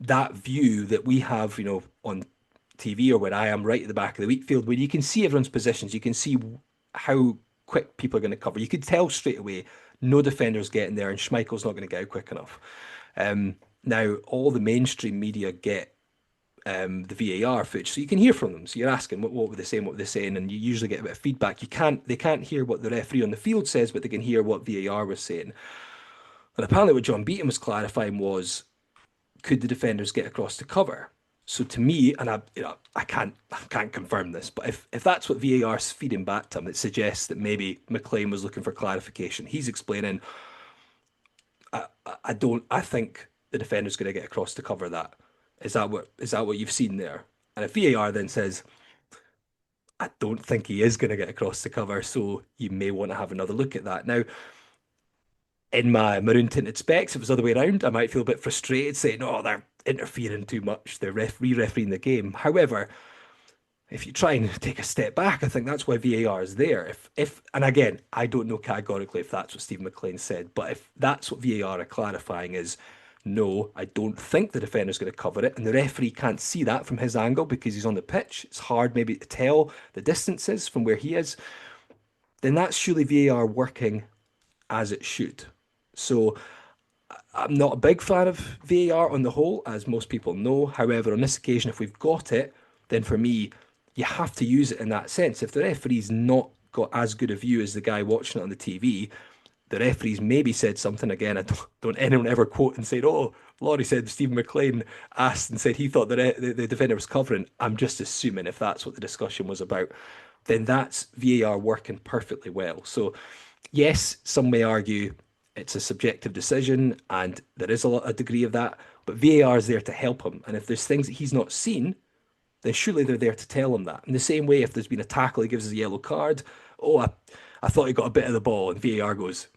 that view that we have, on TV or where I am right at the back of the wheat field, where you can see everyone's positions, you can see how quick people are going to cover. You could tell straight away no defender's getting there and Schmeichel's not going to get out quick enough. Now, all the mainstream media get the VAR footage, so you can hear from them. So you're asking what were they saying, what were they saying, and you usually get a bit of feedback. They can't hear what the referee on the field says, but they can hear what VAR was saying. And apparently, what John Beaton was clarifying was, could the defenders get across to cover? So to me, and I can't confirm this, but if that's what VAR's feeding back to him, it suggests that maybe McLean was looking for clarification. He's explaining, I think the defender's going to get across to cover that. Is that what you've seen there? And if VAR then says, I don't think he is going to get across the cover, so you may want to have another look at that. Now, in my maroon tinted specs, if it was the other way around, I might feel a bit frustrated saying, "Oh, they're interfering too much. They're re-refereeing the game." However, if you try and take a step back, I think that's why VAR is there. If and again, I don't know categorically if that's what Steve McLean said, but if that's what VAR are clarifying is, no, I don't think the defender's going to cover it, and the referee can't see that from his angle because he's on the pitch. It's hard maybe to tell the distances from where he is. Then that's surely VAR working as it should. So I'm not a big fan of VAR on the whole, as most people know. However, on this occasion, if we've got it, then for me, you have to use it in that sense. If the referee's not got as good a view as the guy watching it on the TV, the referees maybe said something again. I don't anyone ever quote and say, "Oh, Laurie said Stephen McLean asked and said he thought the defender was covering. I'm just assuming if that's what the discussion was about, then that's VAR working perfectly well. So, yes, some may argue it's a subjective decision, and there is a degree of that, but VAR is there to help him. And if there's things that he's not seen, then surely they're there to tell him that. In the same way, if there's been a tackle, he gives us a yellow card. Oh, I thought he got a bit of the ball, and VAR goes,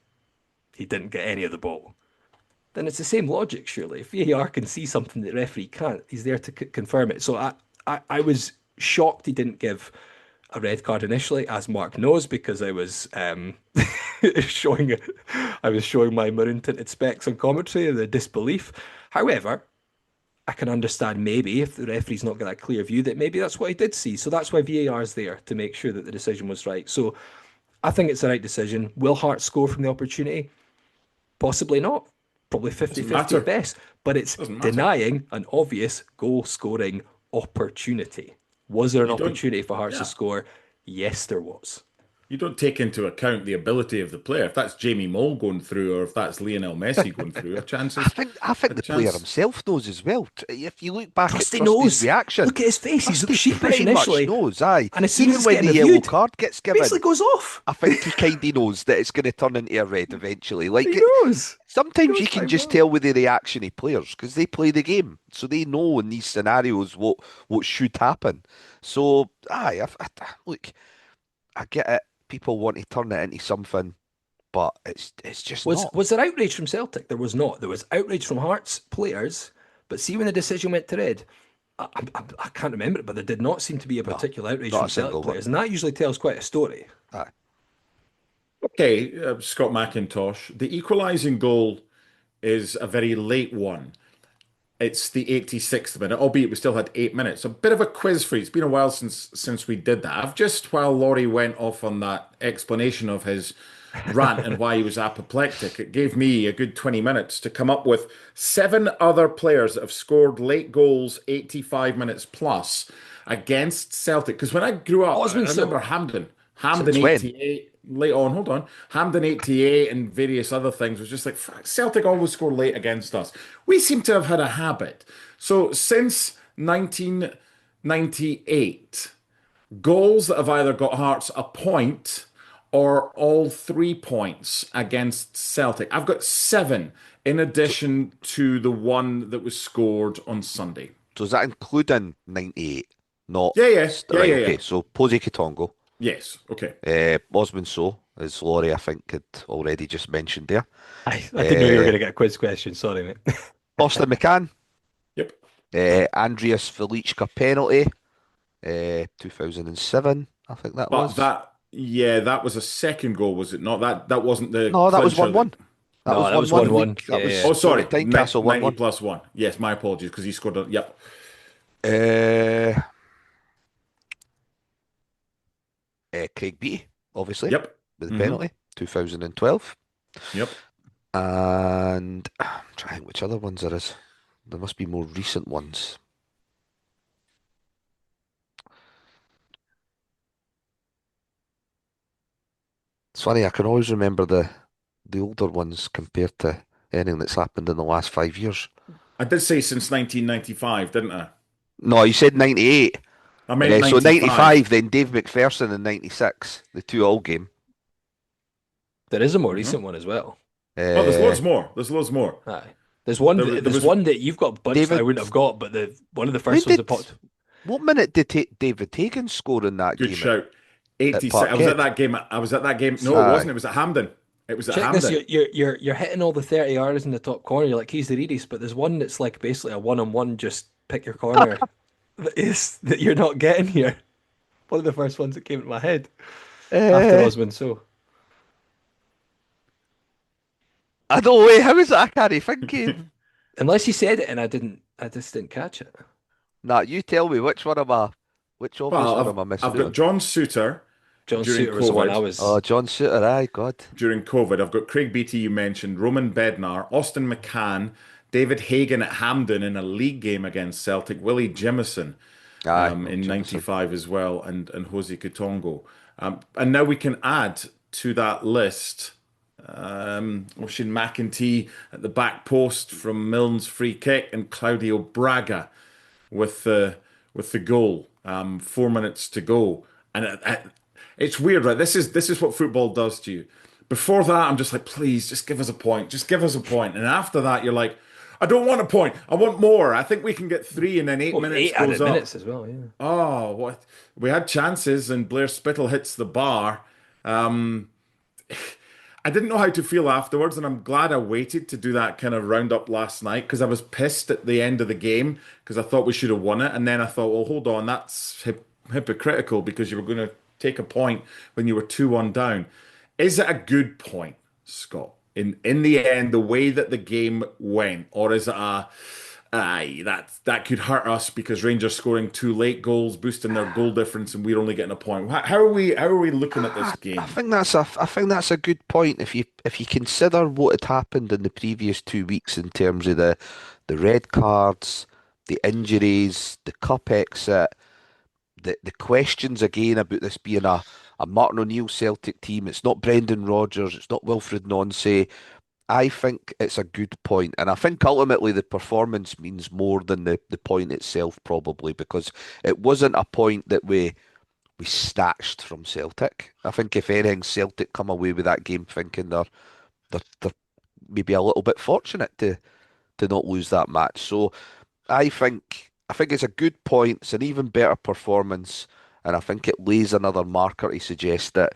he didn't get any of the ball. Then it's the same logic, surely. If VAR can see something that the referee can't, he's there to confirm it. So I was shocked he didn't give a red card initially, as Mark knows, because I was showing I was showing my maroon tinted specs on commentary and the disbelief. However, I can understand maybe if the referee's not got a clear view that maybe that's what he did see. So that's why VAR is there to make sure that the decision was right. So I think it's the right decision. Will Hearts score from the opportunity? Possibly not. Probably 50-50 at best. But it's denying an obvious goal scoring opportunity. Was there an opportunity for Hearts to score? Yes, there was. You don't take into account the ability of the player. If that's Jamie Mole going through, or if that's Lionel Messi going through, a chance is, I think the player himself knows as well. If you look back Trusty at Trusty's knows. reaction, Look at his face. He's Trusty sheepish pretty initially. much knows, aye. And as soon Even as it's when getting the yellow reviewed, card gets given, basically goes off. I think he kind of knows that it's going to turn into a red eventually. Like He knows. sometimes He you knows can quite just well. tell with the reaction of players because they play the game, so they know in these scenarios what should happen. So, look, I get it. People want to turn it into something, but it's just not. Was there outrage from Celtic? There was not. There was outrage from Hearts players, but see when the decision went to red, I can't remember it, but there did not seem to be a particular outrage not from a single Celtic one. players, and that usually tells quite a story. Aye. okay, Scott McIntosh. The equalising goal is a very late one. It's the 86th minute, albeit we still had 8 minutes. A bit of a quiz for you. It's been a while since we did that. I've just, while Laurie went off on that explanation of his rant and why he was apoplectic, it gave me a good 20 minutes to come up with 7 other players that have scored late goals 85 minutes plus against Celtic. Because when I grew up, I Osmond remember Silva. Hamden Since when? 88, late on, hold on. Hamden 88 and various other things was just like, fuck, Celtic always score late against us. We seem to have had a habit. So since 1998, goals that have either got Hearts a point or all 3 points against Celtic. I've got 7 in addition to the one that was scored on Sunday. So is that including 98? Not Yeah, yeah, yeah, right. yeah, Okay, yeah. so Posey Katongo, Yes, okay. Osmond So, as Laurie I think had already just mentioned there. I didn't know you were Uh, going to get a quiz question. Sorry, mate. Austin McCann, Yep. Andreas Felichka penalty, 2007, I think that But was. that was a second goal, was it not? That wasn't the No, that was clincher 1-1. That No, was that was 1-1. 1-1. That Yeah, was yeah. Oh, sorry. Tynecastle 90 1-1. plus 1. Yes, my apologies, because he scored yep. Uh, Craig Beattie, obviously, Yep. with the penalty, 2012. Yep. And I'm trying to think which other ones there is. There must be more recent ones. It's funny, I can always remember the older ones compared to anything that's happened in the last 5 years. I did say since 1995, didn't I? No, you said 98. I meant So 95. 95, then Dave McPherson in 96, the 2-all game. There is a more Mhm. recent one as well. Oh, there's loads Uh, more. There's loads more. Aye. There's one. There There's was one that you've got a bunch that I David, wouldn't have got, but one of the when first ones that did, popped. what minute did David Hagan score in that Good game shout. at 86. I was at Parkhead? that game. I was at that game. No, it Aye. wasn't. It was at Hampden. It was at Check this. Hampden. You're hitting all the 30 yards in the top corner. You're like he's the Reedys, but there's one that's like basically a one-on-one. Just pick your corner. that you're not getting here. One of the first ones that came into my head after Uh, Osmond. So I don't know, how is that? I can't think of. unless you said it and I just didn't catch it. Nah, you tell me which obvious Well, one I've am I missing I've got out? John Suter John during Suter was the one I COVID. was. Oh, John Suter, aye, God. During COVID, I've got Craig Beattie, you mentioned, Roman Bednar, Austin McCann, David Hagan at Hampden in a league game against Celtic, Willie Jimison Aye, in Jameson. 95 as well, and Jose Kutongo. And now we can add to that list Oisin McEntee at the back post from Milne's free kick, and Claudio Braga with the goal. 4 minutes to go, and it's weird, right? This is what football does to you. Before that, I'm just like, please, just give us a point, just give us a point. And after that, you're like, I don't want a point, I want more. I think we can get three, and then eight Well, minutes eight goes added up. minutes as well, yeah. Oh, what we had chances, and Blair Spittle hits the bar. Um, I didn't know how to feel afterwards, and I'm glad I waited to do that kind of roundup last night because I was pissed at the end of the game because I thought we should have won it, and then I thought, well, hold on, that's hypocritical because you were going to take a point when you were 2-1 down. Is it a good point, Scott? In the end, the way that the game went, or is it a aye, that could hurt us because Rangers scoring two late goals, boosting their goal difference, and we're only getting a point. How are we looking at this I game? think that's a good point. If you consider what had happened in the previous 2 weeks in terms of the red cards, the injuries, the cup exit, the questions again about this being a Martin O'Neill Celtic team. It's not Brendan Rodgers. It's not Wilfred Nonce. I think it's a good point, and I think ultimately the performance means more than the point itself, probably because it wasn't a point that we snatched from Celtic. I think if anything, Celtic come away with that game thinking they're maybe a little bit fortunate to not lose that match. So I think it's a good point. It's an even better performance, and I think it lays another marker to suggest that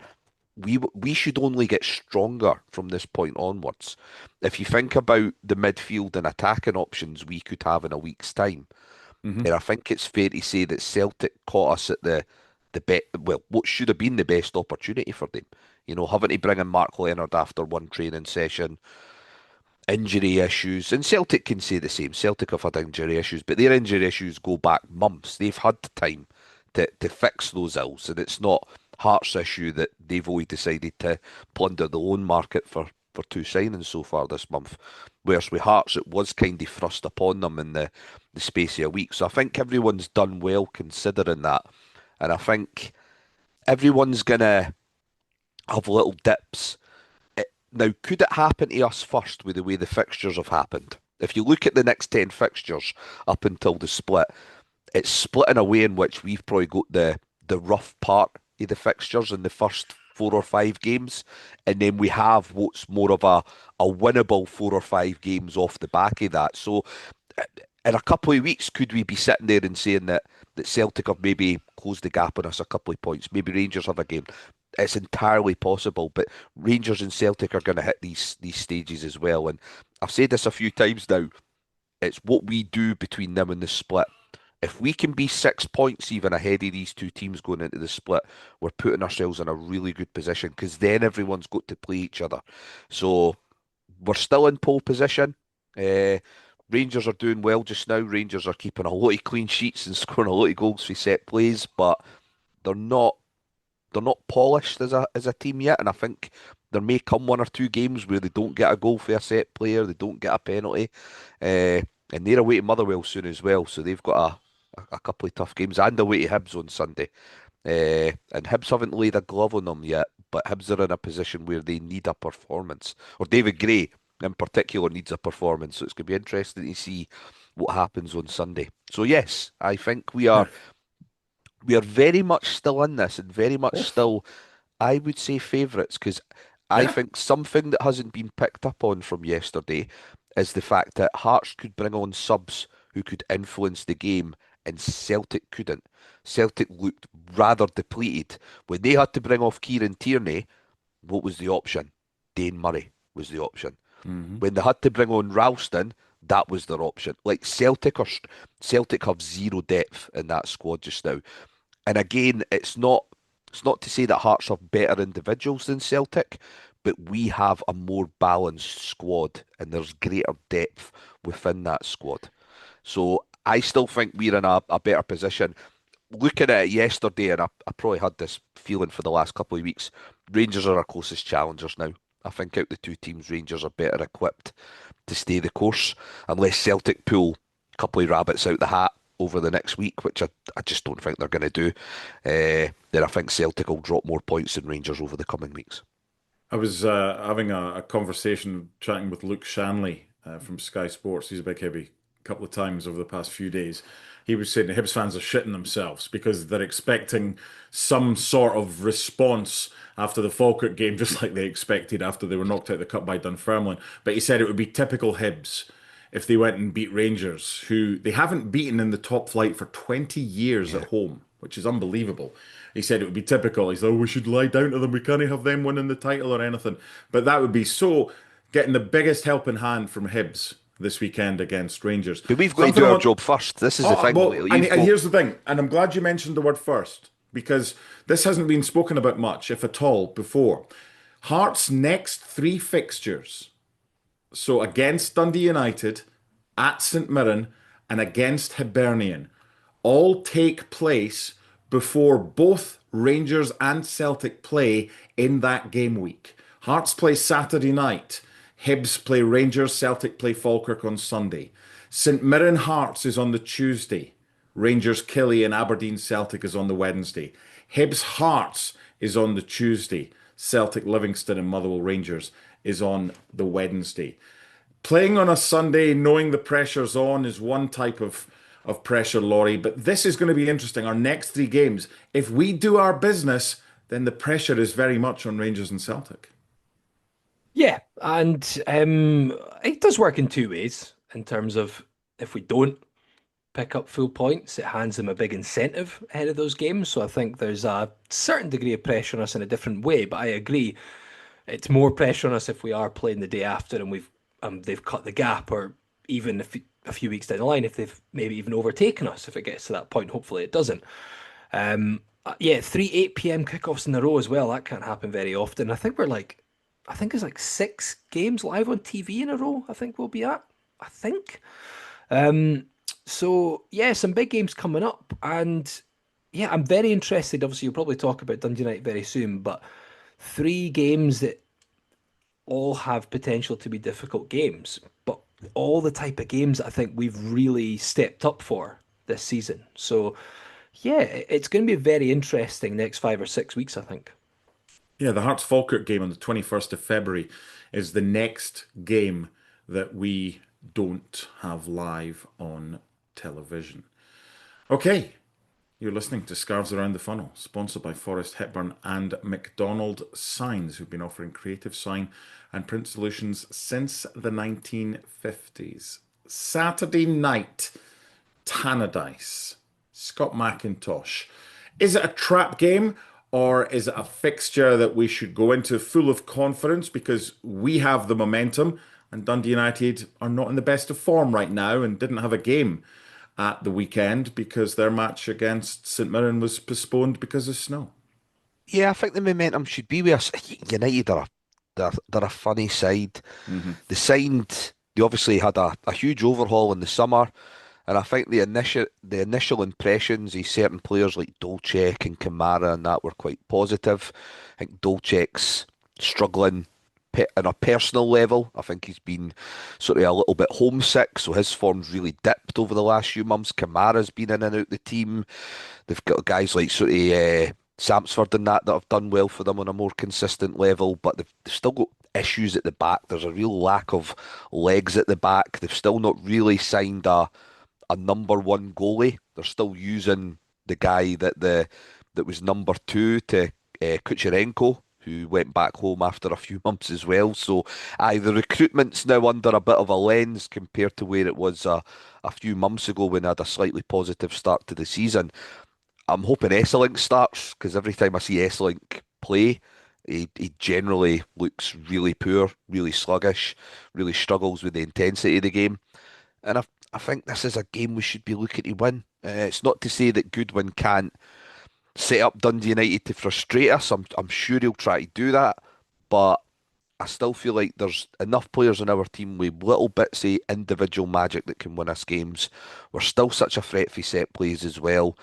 we should only get stronger from this point onwards. If you think about the midfield and attacking options we could have in a week's time, then Hmm. I think it's fair to say that Celtic caught us at what should have been the best opportunity for them. Having to bring in Mark Leonard after one training session, injury issues, and Celtic can say the same. Celtic have had injury issues, but their injury issues go back months. They've had time to fix those ills, and it's not Hearts' issue that they've only decided to plunder the loan market for two signings so far this month. Whereas with Hearts, it was kind of thrust upon them in the space of a week. So I think everyone's done well considering that. And I think everyone's going to have little dips. Now, could it happen to us first with the way the fixtures have happened? If you look at the next 10 fixtures up until the split, it's split in a way in which we've probably got the rough part of the fixtures in the first 4 or 5 games, and then we have what's more of a winnable 4 or 5 games off the back of that. So in a couple of weeks, could we be sitting there and saying that Celtic have maybe closed the gap on us a couple of points? Maybe Rangers have a game. It's entirely possible, but Rangers and Celtic are going to hit these stages as well. And I've said this a few times now. It's what we do between them and the split. If we can be 6 points even ahead of these two teams going into the split, we're putting ourselves in a really good position because then everyone's got to play each other. So we're still in pole position. Uh, Rangers are doing well just now. Rangers are keeping a lot of clean sheets and scoring a lot of goals for set plays, but they're not they're not polished as a team yet. And I think there may come 1 or 2 games where they don't get a goal for a set player, they don't get a penalty, and they're away to Motherwell soon as well. So they've got a couple of tough games and away to Hibs on Sunday. And Hibs haven't laid a glove on them yet, but Hibs are in a position where they need a performance, or David Gray in particular needs a performance. So it's going to be interesting to see what happens on Sunday. So yes, I think we are very much still in this and very much Yeah. still, I would say, favourites because I Yeah. think something that hasn't been picked up on from yesterday is the fact that Hearts could bring on subs who could influence the game and Celtic couldn't. Celtic looked rather depleted. When they had to bring off Kieran Tierney, what was the option? Dane Murray was the option. Hmm. When they had to bring on Ralston, that was their option. Like Celtic have zero depth in that squad just now. And again, it's not to say that Hearts have better individuals than Celtic, but we have a more balanced squad and there's greater depth within that squad. So I still think we're in a better position. Looking at it yesterday, and I probably had this feeling for the last couple of weeks, Rangers are our closest challengers now. I think out the two teams, Rangers are better equipped to stay the course, unless Celtic pull a couple of rabbits out the hat over the next week, which I just don't think they're going to do. Then I think Celtic will drop more points than Rangers over the coming weeks. I was having a conversation chatting with Luke Shanley from Sky Sports. He's a big heavy a couple of times over the past few days. He was saying the Hibs fans are shitting themselves because they're expecting some sort of response after the Falkirk game, just like they expected after they were knocked out of the cup by Dunfermline. But he said it would be typical Hibs if they went and beat Rangers, who they haven't beaten in the top flight for 20 years at Yeah. home, which is unbelievable. He said it would be typical. He's like, oh, we should lie down to them. We can't have them winning the title or anything. But that would be so getting the biggest helping hand from Hibs this weekend against Rangers. But we've got to Something do I our want. job first. This is the Oh, thing. well, You've and got here's the thing, and I'm glad you mentioned the word first because this hasn't been spoken about much, if at all, before. Hearts' next three fixtures, so against Dundee United, at St Mirren, and against Hibernian, all take place before both Rangers and Celtic play in that game week. Hearts play Saturday night. Hibs play Rangers. Celtic play Falkirk on Sunday. St Mirren Hearts is on the Tuesday. Rangers Killie and Aberdeen Celtic is on the Wednesday. Hibs Hearts is on the Tuesday. Celtic Livingston and Motherwell Rangers is on the Wednesday. Playing on a Sunday, knowing the pressure's on, is one type of pressure, Laurie. But this is going to be interesting. Our next three games, if we do our business, then the pressure is very much on Rangers and Celtic. Yeah, and it does work in two ways in terms of if we don't pick up full points, it hands them a big incentive ahead of those games. So I think there's a certain degree of pressure on us in a different way. But I agree, it's more pressure on us if we are playing the day after and they've cut the gap, or even if a few weeks down the line, if they've maybe even overtaken us, if it gets to that point. Hopefully it doesn't. Yeah, three 8 p.m. kickoffs in a row as well. That can't happen very often. I think it's like 6 games live on TV in a row. I think we'll be at. I think. So yeah, some big games coming up, and yeah, I'm very interested. Obviously, you'll probably talk about Dundee United very soon, but 3 games that all have potential to be difficult games, but all the type of games that I think we've really stepped up for this season. So yeah, it's going to be very interesting next 5 or 6 weeks, I think. Yeah, the Hearts Falkirk game on the 21st of February is the next game that we don't have live on television. Okay, you're listening to Scarves Around the Funnel, sponsored by Forrest Hepburn and McDonald Signs, who've been offering creative sign and print solutions since the 1950s. Saturday night, Tannadice, Scott McIntosh. Is it a trap game or is it a fixture that we should go into full of confidence because we have the momentum and Dundee United are not in the best of form right now and didn't have a game at the weekend because their match against St Mirren was postponed because of snow? Yeah, I think the momentum should be with us. United are they're a funny side. Hmm. They obviously had a huge overhaul in the summer, and I think the initial impressions of certain players like Dolcek and Kamara and that were quite positive. I think Dolcek's struggling on a personal level. I think he's been sort of a little bit homesick, so his form's really dipped over the last few months. Kamara's been in and out the team. They've got guys like sort of Samsford and that have done well for them on a more consistent level, but they've still got issues at the back. There's a real lack of legs at the back. They've still not really signed a number one goalie. They're still using the guy that was number two to Kucherenko, who went back home after a few months as well. So, the recruitment's now under a bit of a lens compared to where it was a few months ago when I had a slightly positive start to the season. I'm hoping Esselink starts because every time I see Esselink play, he generally looks really poor, really sluggish, really struggles with the intensity of the game. And I think this is a game we should be looking to win. It's not to say that Goodwin can't set up Dundee United to frustrate us. I'm sure he'll try to do that, but I still feel like there's enough players on our team with little bits of individual magic that can win us games. We're still such a threat for set plays as well.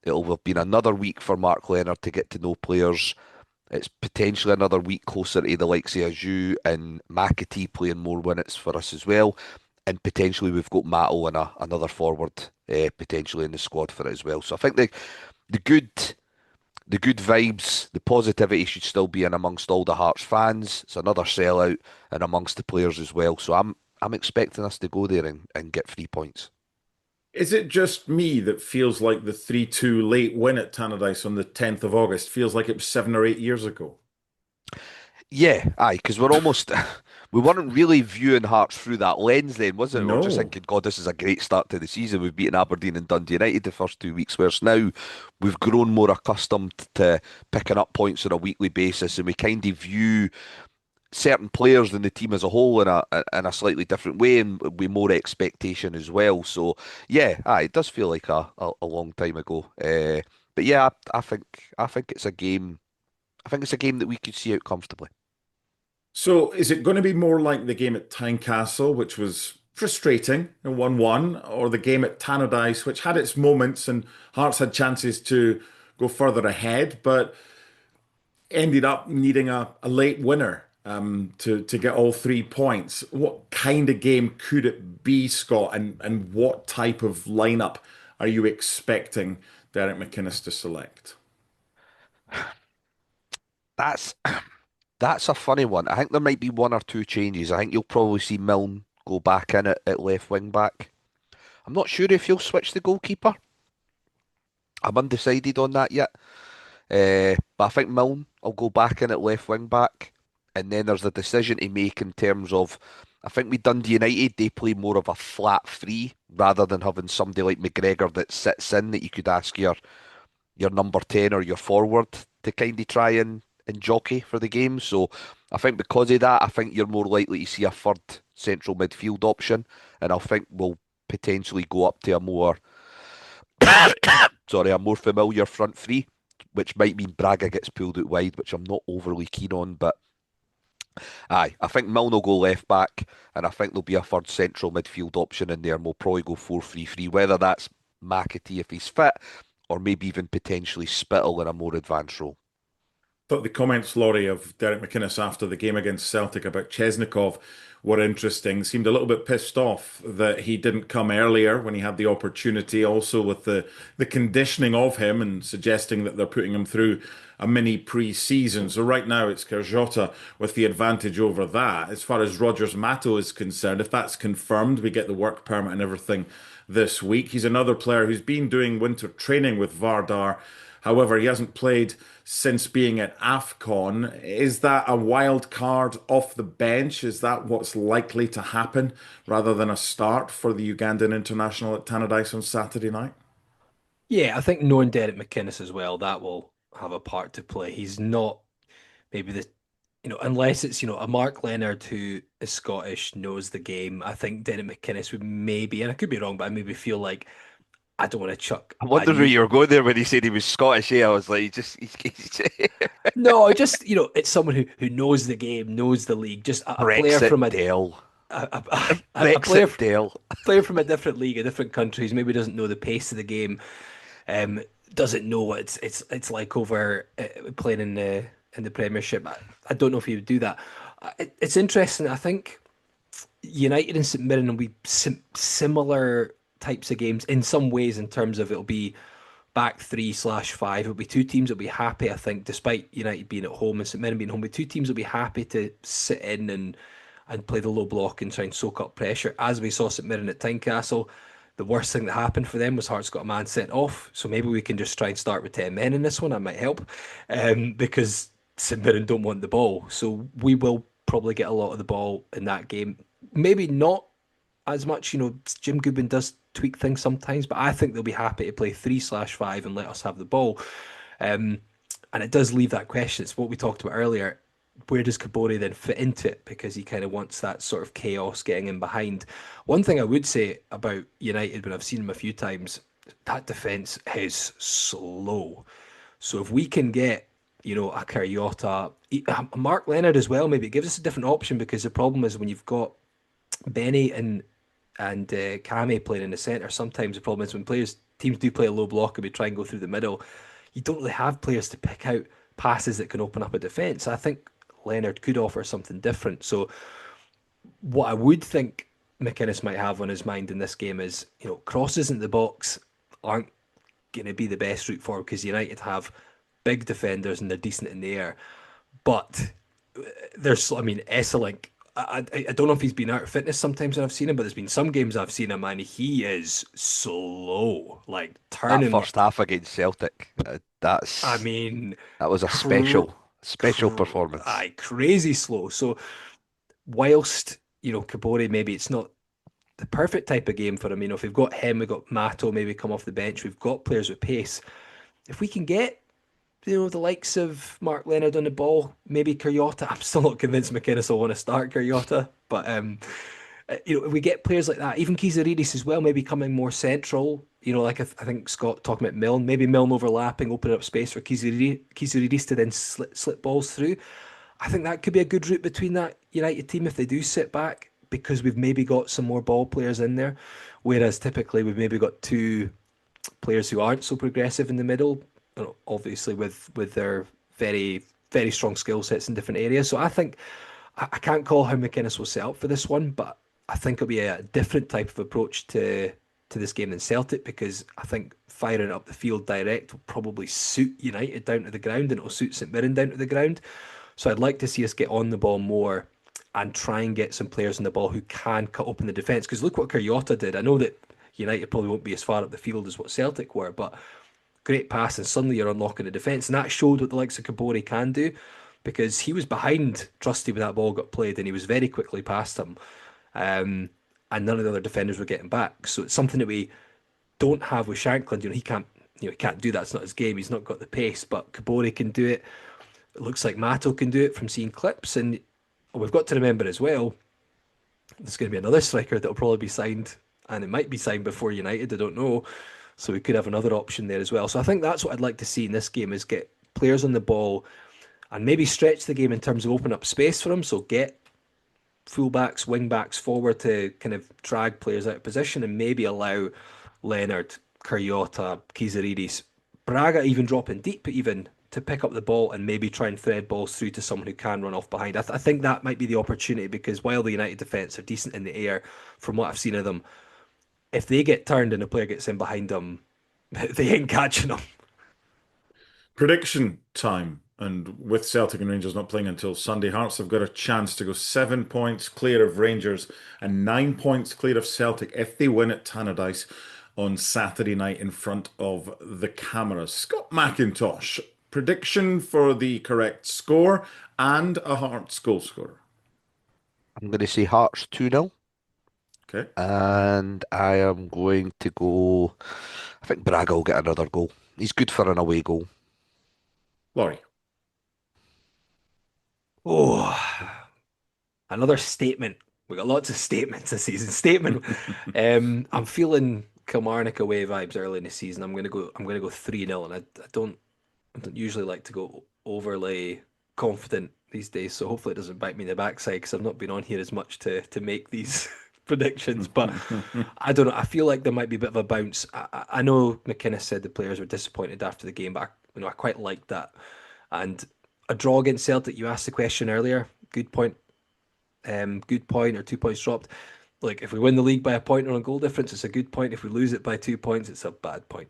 It'll have been another week for Mark Leonard to get to know players. It's potentially another week closer to the likes of Aju and McAtee playing more minutes for us as well. And potentially we've got Matto and another forward potentially in the squad for it as well. So I think the good the good vibes, the positivity should still be in amongst all the Hearts fans. It's another sellout and amongst the players as well. So I'm expecting us to go there and get 3 points. Is it just me that feels like the 3-2 late win at Tannadice on the 10th of August feels like it was 7 or 8 years ago? Yeah, aye, because we're almost we weren't really viewing Hearts through that lens then, was it? We're just No. thinking, God, this is a great start to the season. We've beaten Aberdeen and Dundee United the first 2 weeks, whereas now we've grown more accustomed to picking up points on a weekly basis, and we kind of view certain players and the team as a whole in a slightly different way and with more expectation as well. So yeah, it does feel like a long time ago. But yeah, I think it's a game. I think it's a game that we could see out comfortably. So is it going to be more like the game at Tynecastle, which was frustrating and 1-1, or the game at Tannadice, which had its moments and Hearts had chances to go further ahead, but ended up needing a late winner to get all 3 points? What kind of game could it be, Scott? And what type of lineup are you expecting Derek McInnes to select? That's that's a funny one. I think there might be one or two changes. I think you'll probably see Milne go back in at left wing back. I'm not sure if he'll switch the goalkeeper. I'm undecided on that yet. But I think Milne will go back in at left wing back. And then there's a decision to make in terms of, I think with Dundee United, they play more of a flat three rather than having somebody like McGregor that sits in that you could ask your number 10 or your forward to kind of try and jockey for the game. So I think because of that, I think you're more likely to see a third central midfield option. And I think we'll potentially go up to a more, sorry, a more familiar front three, which might mean Braga gets pulled out wide, which I'm not overly keen on. But aye, I think Milne will go left back, and I think there'll be a third central midfield option in there, and we'll probably go 4-3-3, whether that's McAtee if he's fit, or maybe even potentially Spittle in a more advanced role. Thought the comments, Laurie, of Derek McInnes after the game against Celtic about Chesnikov were interesting. Seemed a little bit pissed off that he didn't come earlier when he had the opportunity, also with the conditioning of him and suggesting that they're putting him through a mini pre-season. So right now it's Kerjota with the advantage over that. As far as Rogers Mato is concerned, if that's confirmed, we get the work permit and everything this week. He's another player who's been doing winter training with Vardar. However, he hasn't played since being at AFCON. Is that a wild card off the bench? Is that what's likely to happen rather than a start for the Ugandan international at Tannadice on Saturday night? Yeah, I think knowing Derek McInnes as well, that will have a part to play. He's not maybe unless it's, a Mark Leonard who is Scottish, knows the game. I think Derek McInnes would maybe, and I could be wrong, but I maybe feel like I don't want to chuck I a wondered where you were going there when he said he was Scottish. Yeah, I was like, he's no, just it's someone who knows the game, knows the league, just a player Brexit from Dale. a player Brexit Dale. player from a different league, a different country, who maybe doesn't know the pace of the game, um, doesn't know what it's like over playing in the Premiership. I don't know if he would do that. It's interesting. I think United and St Mirren will be similar types of games in some ways in terms of it'll be back 3/5. It'll be two teams that'll be happy, I think, despite United being at home and St Mirren being home, but two teams will be happy to sit in and play the low block and try and soak up pressure. As we saw St Mirren at Tynecastle, the worst thing that happened for them was Hearts got a man sent off. So maybe we can just try and start with 10 men in this one. That might help because St Mirren don't want the ball. So we will probably get a lot of the ball in that game. Maybe not as much, Jim Goodwin does tweak things sometimes, but I think they'll be happy to play 3/5 and let us have the ball. And it does leave that question. It's what we talked about earlier. Where does Kabori then fit into it? Because he kind of wants that sort of chaos getting in behind. One thing I would say about United, when I've seen them a few times, that defence is slow. So if we can get, a Carriota, a Mark Leonard as well, maybe it gives us a different option, because the problem is when you've got Benny and Kame playing in the centre, sometimes the problem is when teams do play a low block and we try and go through the middle, you don't really have players to pick out passes that can open up a defence. I think Leonard could offer something different. So what I would think McInnes might have on his mind in this game is, crosses in the box aren't going to be the best route forward because United have big defenders and they're decent in the air. But I mean, Esselink, I don't know if he's been out of fitness sometimes when I've seen him, but there's been some games I've seen him and he is slow, like That turning. first half against Celtic, I mean, that was a cr special performance. crazy slow. So whilst Kabori, maybe it's not the perfect type of game for him. If we've got him, we've got Mato maybe come off the bench. We've got players with pace. If we can get the likes of Mark Leonard on the ball, maybe Kyrgiota. I'm still not convinced McInnes will want to start Kyrgiota, but if we get players like that, even Kizaridis as well, maybe coming more central. Like I think Scott talking about Milne, maybe Milne overlapping, opening up space for Kizaridis to then slip balls through. I think that could be a good route between that United team if they do sit back, because we've maybe got some more ball players in there, whereas typically we've maybe got two players who aren't so progressive in the middle, obviously with their very very strong skill sets in different areas. So I think I can't call how McInnes will set up for this one, but I think it'll be a different type of approach to this game than Celtic, because I think firing it up the field direct will probably suit United down to the ground and it'll suit St Mirren down to the ground. So I'd like to see us get on the ball more and try and get some players on the ball who can cut open the defence. Because look what Kyrgiota did. I know that United probably won't be as far up the field as what Celtic were, but great pass and suddenly you're unlocking the defence. And that showed what the likes of Kabori can do, because he was behind Trusty when that ball got played and he was very quickly past him. And none of the other defenders were getting back. So it's something that we don't have with Shankland. He can't do that. It's not his game. He's not got the pace, but Kabori can do it. It looks like Mato can do it from seeing clips. And we've got to remember as well, there's going to be another striker that'll probably be signed, and it might be signed before United. I don't know. So we could have another option there as well. So I think that's what I'd like to see in this game, is get players on the ball and maybe stretch the game in terms of open up space for them. So get fullbacks, wing backs forward to kind of drag players out of position, and maybe allow Leonard, Kyrgiota, Kizaridis, Braga even dropping deep even to pick up the ball and maybe try and thread balls through to someone who can run off behind. I think that might be the opportunity, because while the United defence are decent in the air, from what I've seen of them, if they get turned and a player gets in behind them, they ain't catching them. Prediction time. And with Celtic and Rangers not playing until Sunday, Hearts have got a chance to go 7 points clear of Rangers and 9 points clear of Celtic if they win at Tannadice on Saturday night in front of the cameras. Scott McIntosh, prediction for the correct score and a Hearts goal scorer. I'm going to say Hearts 2-0. Okay. And I am going to go. I think Braga will get another goal. He's good for an away goal. Laurie. Oh, another statement. We got lots of statements this season. Statement. I'm feeling Kilmarnock away vibes early in the season. I'm gonna go 3-0, and I don't usually like to go overly confident these days, so hopefully it doesn't bite me in the backside, because I've not been on here as much to make these predictions. But I don't know. I feel like there might be a bit of a bounce. I know McInnes said the players were disappointed after the game, but I quite like that. And a draw against Celtic, you asked the question earlier. Good point. Good point, or 2 points dropped. Like, if we win the league by a point or on goal difference, it's a good point. If we lose it by 2 points, it's a bad point.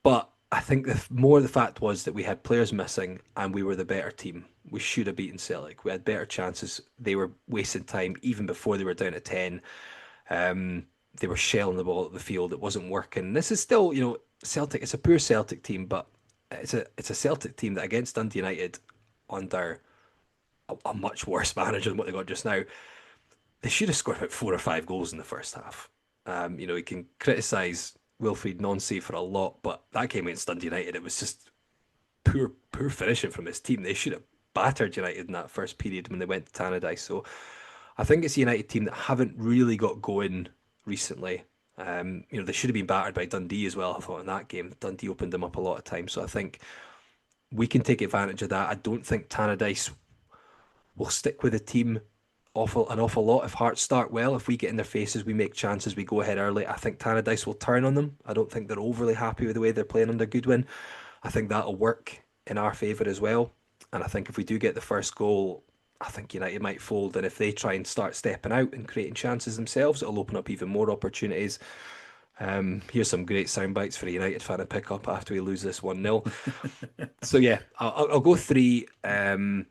But I think the fact was that we had players missing and we were the better team. We should have beaten Celtic. We had better chances. They were wasting time even before they were down to 10. They were shelling the ball at the field. It wasn't working. This is still, Celtic. It's a poor Celtic team, but it's a Celtic team that against Dundee United under a much worse manager than what they got just now, they should have scored about 4 or 5 goals in the first half. You can criticise Wilfried Nancy for a lot, but that game against Dundee United, it was just poor finishing from his team. They should have battered United in that first period when they went to Tannadice. So I think it's a United team that haven't really got going recently. They should have been battered by Dundee as well, I thought, in that game. Dundee opened them up a lot of times. So I think we can take advantage of that. I don't think Tannadice will stick with the team an awful lot if Hearts start well. If we get in their faces, we make chances, we go ahead early, I think Tannadice will turn on them. I don't think they're overly happy with the way they're playing under Goodwin. I think that'll work in our favour as well. And I think if we do get the first goal, I think United might fold. And if they try and start stepping out and creating chances themselves, it'll open up even more opportunities. Here's some great sound bites for a United fan to pick up after we lose this 1-0. So yeah, I'll go 3, and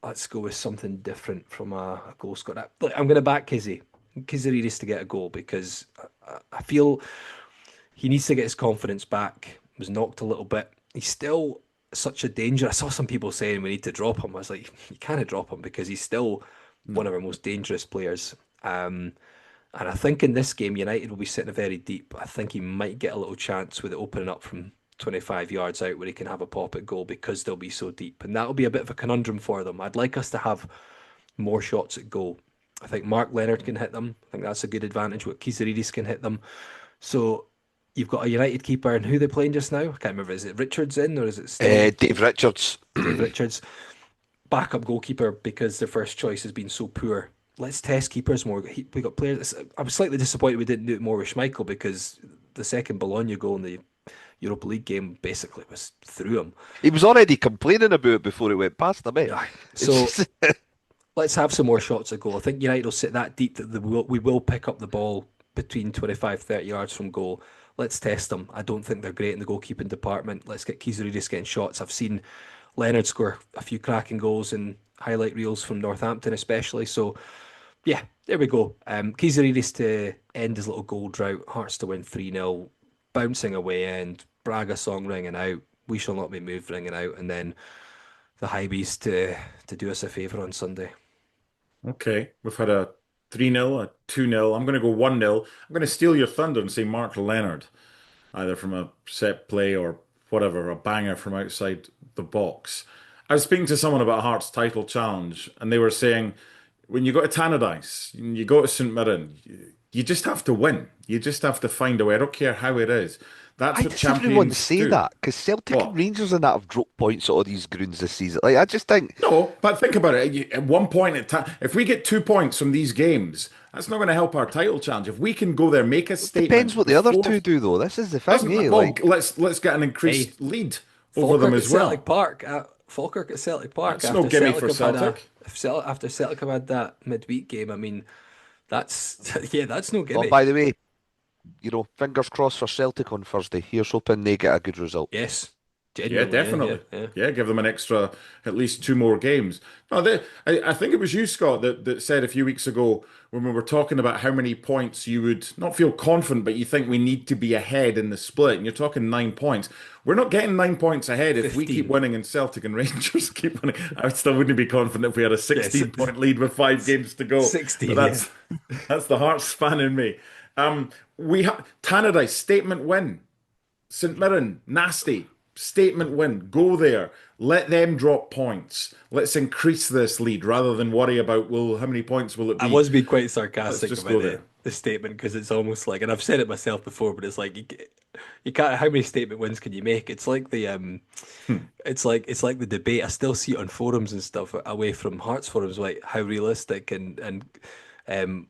let's go with something different from a goal scorer. Look, I'm going to back Kizarides to get a goal because I feel he needs to get his confidence back. He was knocked a little bit. He's still such a danger. I saw some people saying we need to drop him. I was like, you can't drop him because he's still one of our most dangerous players. And I think in this game, United will be sitting very deep. I think he might get a little chance with it opening up from 25 yards out where he can have a pop at goal because they'll be so deep. And that'll be a bit of a conundrum for them. I'd like us to have more shots at goal. I think Mark Leonard can hit them. I think that's a good advantage. What Kizarides can hit them. So you've got a United keeper, and who they're playing just now? I can't remember. Is it Richards in or is it still Dave Richards? Dave Richards? Backup goalkeeper because their first choice has been so poor. Let's test keepers more. We got players. I was slightly disappointed we didn't do it more with Schmeichel because the second Bologna goal in the Europa League game basically was through him. He was already complaining about it before it went past him. Yeah. So let's have some more shots at goal. I think United will sit that deep that we will pick up the ball between 25, 30 yards from goal. Let's test them. I don't think they're great in the goalkeeping department. Let's get Kizarides getting shots. I've seen Leonard score a few cracking goals in highlight reels from Northampton especially. So yeah, there we go. Kizarides to end his little goal drought. Hearts to win 3-0. Bouncing away end. Braga song ringing out. We shall not be moved ringing out. And then the Highbees to do us a favour on Sunday. Okay, we've had a 3-0, a 2-0. I'm going to go 1-0. I'm going to steal your thunder and say Mark Leonard, either from a set play or whatever, a banger from outside the box. I was speaking to someone about Hearts title challenge, and they were saying, when you go to Tannadice, you go to St Mirren, you just have to win. You just have to find a way. I don't care how it is. That's I what just didn't want to champions say do. that because Celtic What? and Rangers and that have dropped points at all these grounds this season. Like I just think No, but think about it. At one point in time, if we get 2 points from these games, that's not going to help our title challenge. If we can go there, make a it depends statement what the other before, two do though. This is the thing, doesn't eh? well, Like let's get an Hey, increased lead over them Falkirk at as well. Celtic Park. Falkirk at Celtic Park That's no after gimme Celtic for have had Celtic. after Celtic have had that midweek game. I mean, that's yeah, that's no oh, gimme. by the way, fingers crossed for Celtic on Thursday. Here's hoping they get a good result. Yes, Yeah, genuinely, definitely. yeah. Yeah, give them an extra, at least 2 more games. No, I think it was you, Scott, that said a few weeks ago when we were talking about how many points you would not feel confident, but you think we need to be ahead in the split. And you're talking 9 points. We're not getting 9 points ahead if we keep 15. winning and Celtic and Rangers keep winning. I still wouldn't be confident if we had a Yes, 16-point lead with 5 games to go. But 16. Yeah. that's the Hearts fan in me. We have Tannadice, statement win. St Mirren, nasty. Statement win. Go there. Let them drop points. Let's increase this lead rather than worry about, well, how many points will it I be? was being quite Let's sarcastic just about go there. the statement because it's almost like, and I've said it myself before, but it's like you can't. How many statement wins can you make? It's like the it's like the debate. I still see it on forums and stuff away from Hearts forums, like how realistic and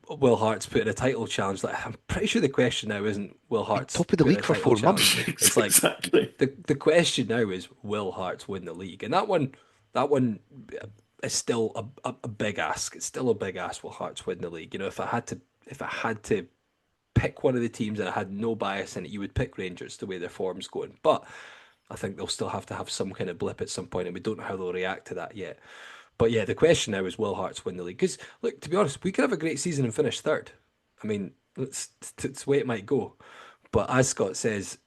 will Hearts put in a title challenge? Like I'm pretty sure the question now isn't will Hearts Top of the put in league a for title 4 months. challenge. It's like Exactly. the question now is will Hearts win the league? And that one is still a big ask. It's still a big ask. Will Hearts win the league? If I had to pick one of the teams and I had no bias in it, you would pick Rangers the way their form's going. But I think they'll still have to have some kind of blip at some point, and we don't know how they'll react to that yet. But yeah, the question now is will Hearts win the league? Because look, to be honest, we could have a great season and finish third. I mean, it's the way it might go. But as Scott says,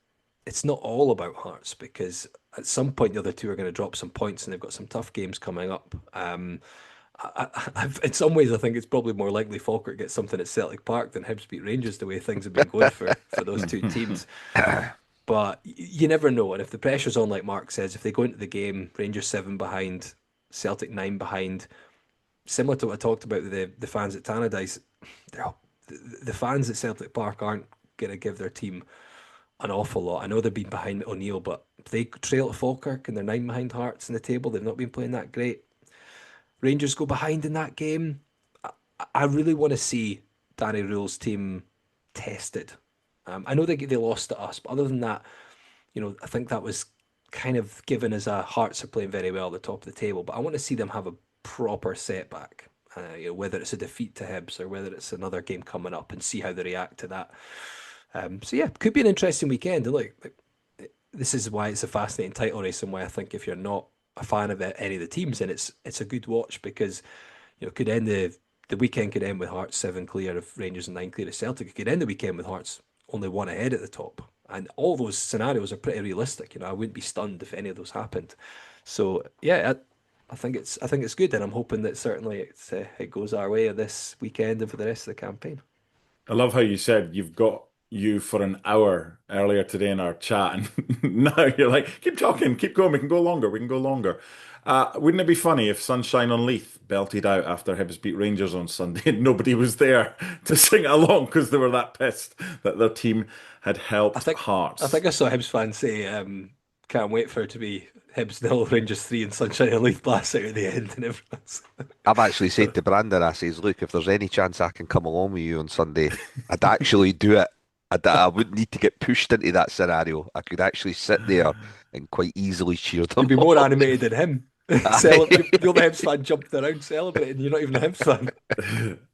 it's not all about Hearts because at some point the other two are going to drop some points and they've got some tough games coming up. In some ways, I think it's probably more likely Falkirk gets something at Celtic Park than Hibs beat Rangers the way things have been going for those two teams. But you never know. And if the pressure's on, like Mark says, if they go into the game, Rangers 7 behind, Celtic 9 behind, similar to what I talked about with the fans at Tannadice, the fans at Celtic Park aren't going to give their team an awful lot. I know they've been behind O'Neill, but if they trail at Falkirk and they're 9 behind Hearts in the table, they've not been playing that great. Rangers go behind in that game. I really want to see Danny Rule's team tested. I know they lost to us, but other than that, I think that was kind of given as a Hearts are playing very well at the top of the table. But I want to see them have a proper setback. whether it's a defeat to Hibs or whether it's another game coming up, and see how they react to that. So yeah, could be an interesting weekend. And look, this is why it's a fascinating title race, and why I think if you're not a fan of any of the teams, then it's a good watch, because could end the weekend could end with Hearts 7 clear of Rangers and 9 clear of Celtic. It could end the weekend with Hearts only 1 ahead at the top, and all those scenarios are pretty realistic. I wouldn't be stunned if any of those happened. So yeah, I think it's good, and I'm hoping that certainly it goes our way this weekend and for the rest of the campaign. I love how you said you've got you for an hour earlier today in our chat, and now you're like, keep talking, keep going, we can go longer, we can go longer. Wouldn't it be funny if Sunshine on Leith belted out after Hibs beat Rangers on Sunday and nobody was there to sing along because they were that pissed that their team had helped Hearts? I think I saw Hibs fans say, can't wait for it to be Hibs 0, Rangers 3 and Sunshine and Leith blast out at the end, and everyone's... I've actually said to Brandon, I says, look, if there's any chance I can come along with you on Sunday, I'd actually do it. I wouldn't need to get pushed into that scenario. I could actually sit there and quite easily cheer them You'd be more animated than him. You're the Hibs fan jumping around celebrating. You're not even a Hibs fan.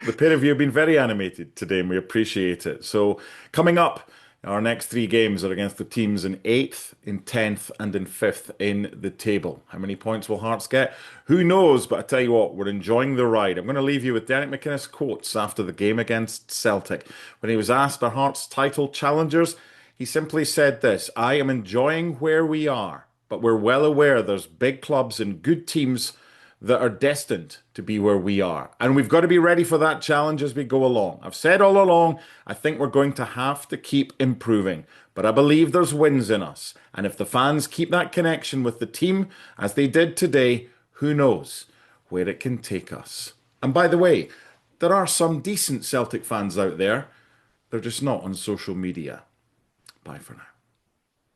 The pair of you have been very animated today, and we appreciate it. So, coming up, our next 3 games are against the teams in 8th, in 10th, and in 5th in the table. How many points will Hearts get? Who knows? But I tell you what, we're enjoying the ride. I'm going to leave you with Derek McInnes' quotes after the game against Celtic. When he was asked, are Hearts title challengers? He simply said this: I am enjoying where we are, but we're well aware there's big clubs and good teams that are destined to be where we are. And we've got to be ready for that challenge as we go along. I've said all along, I think we're going to have to keep improving, but I believe there's wins in us. And if the fans keep that connection with the team as they did today, who knows where it can take us. And by the way, there are some decent Celtic fans out there. They're just not on social media. Bye for now.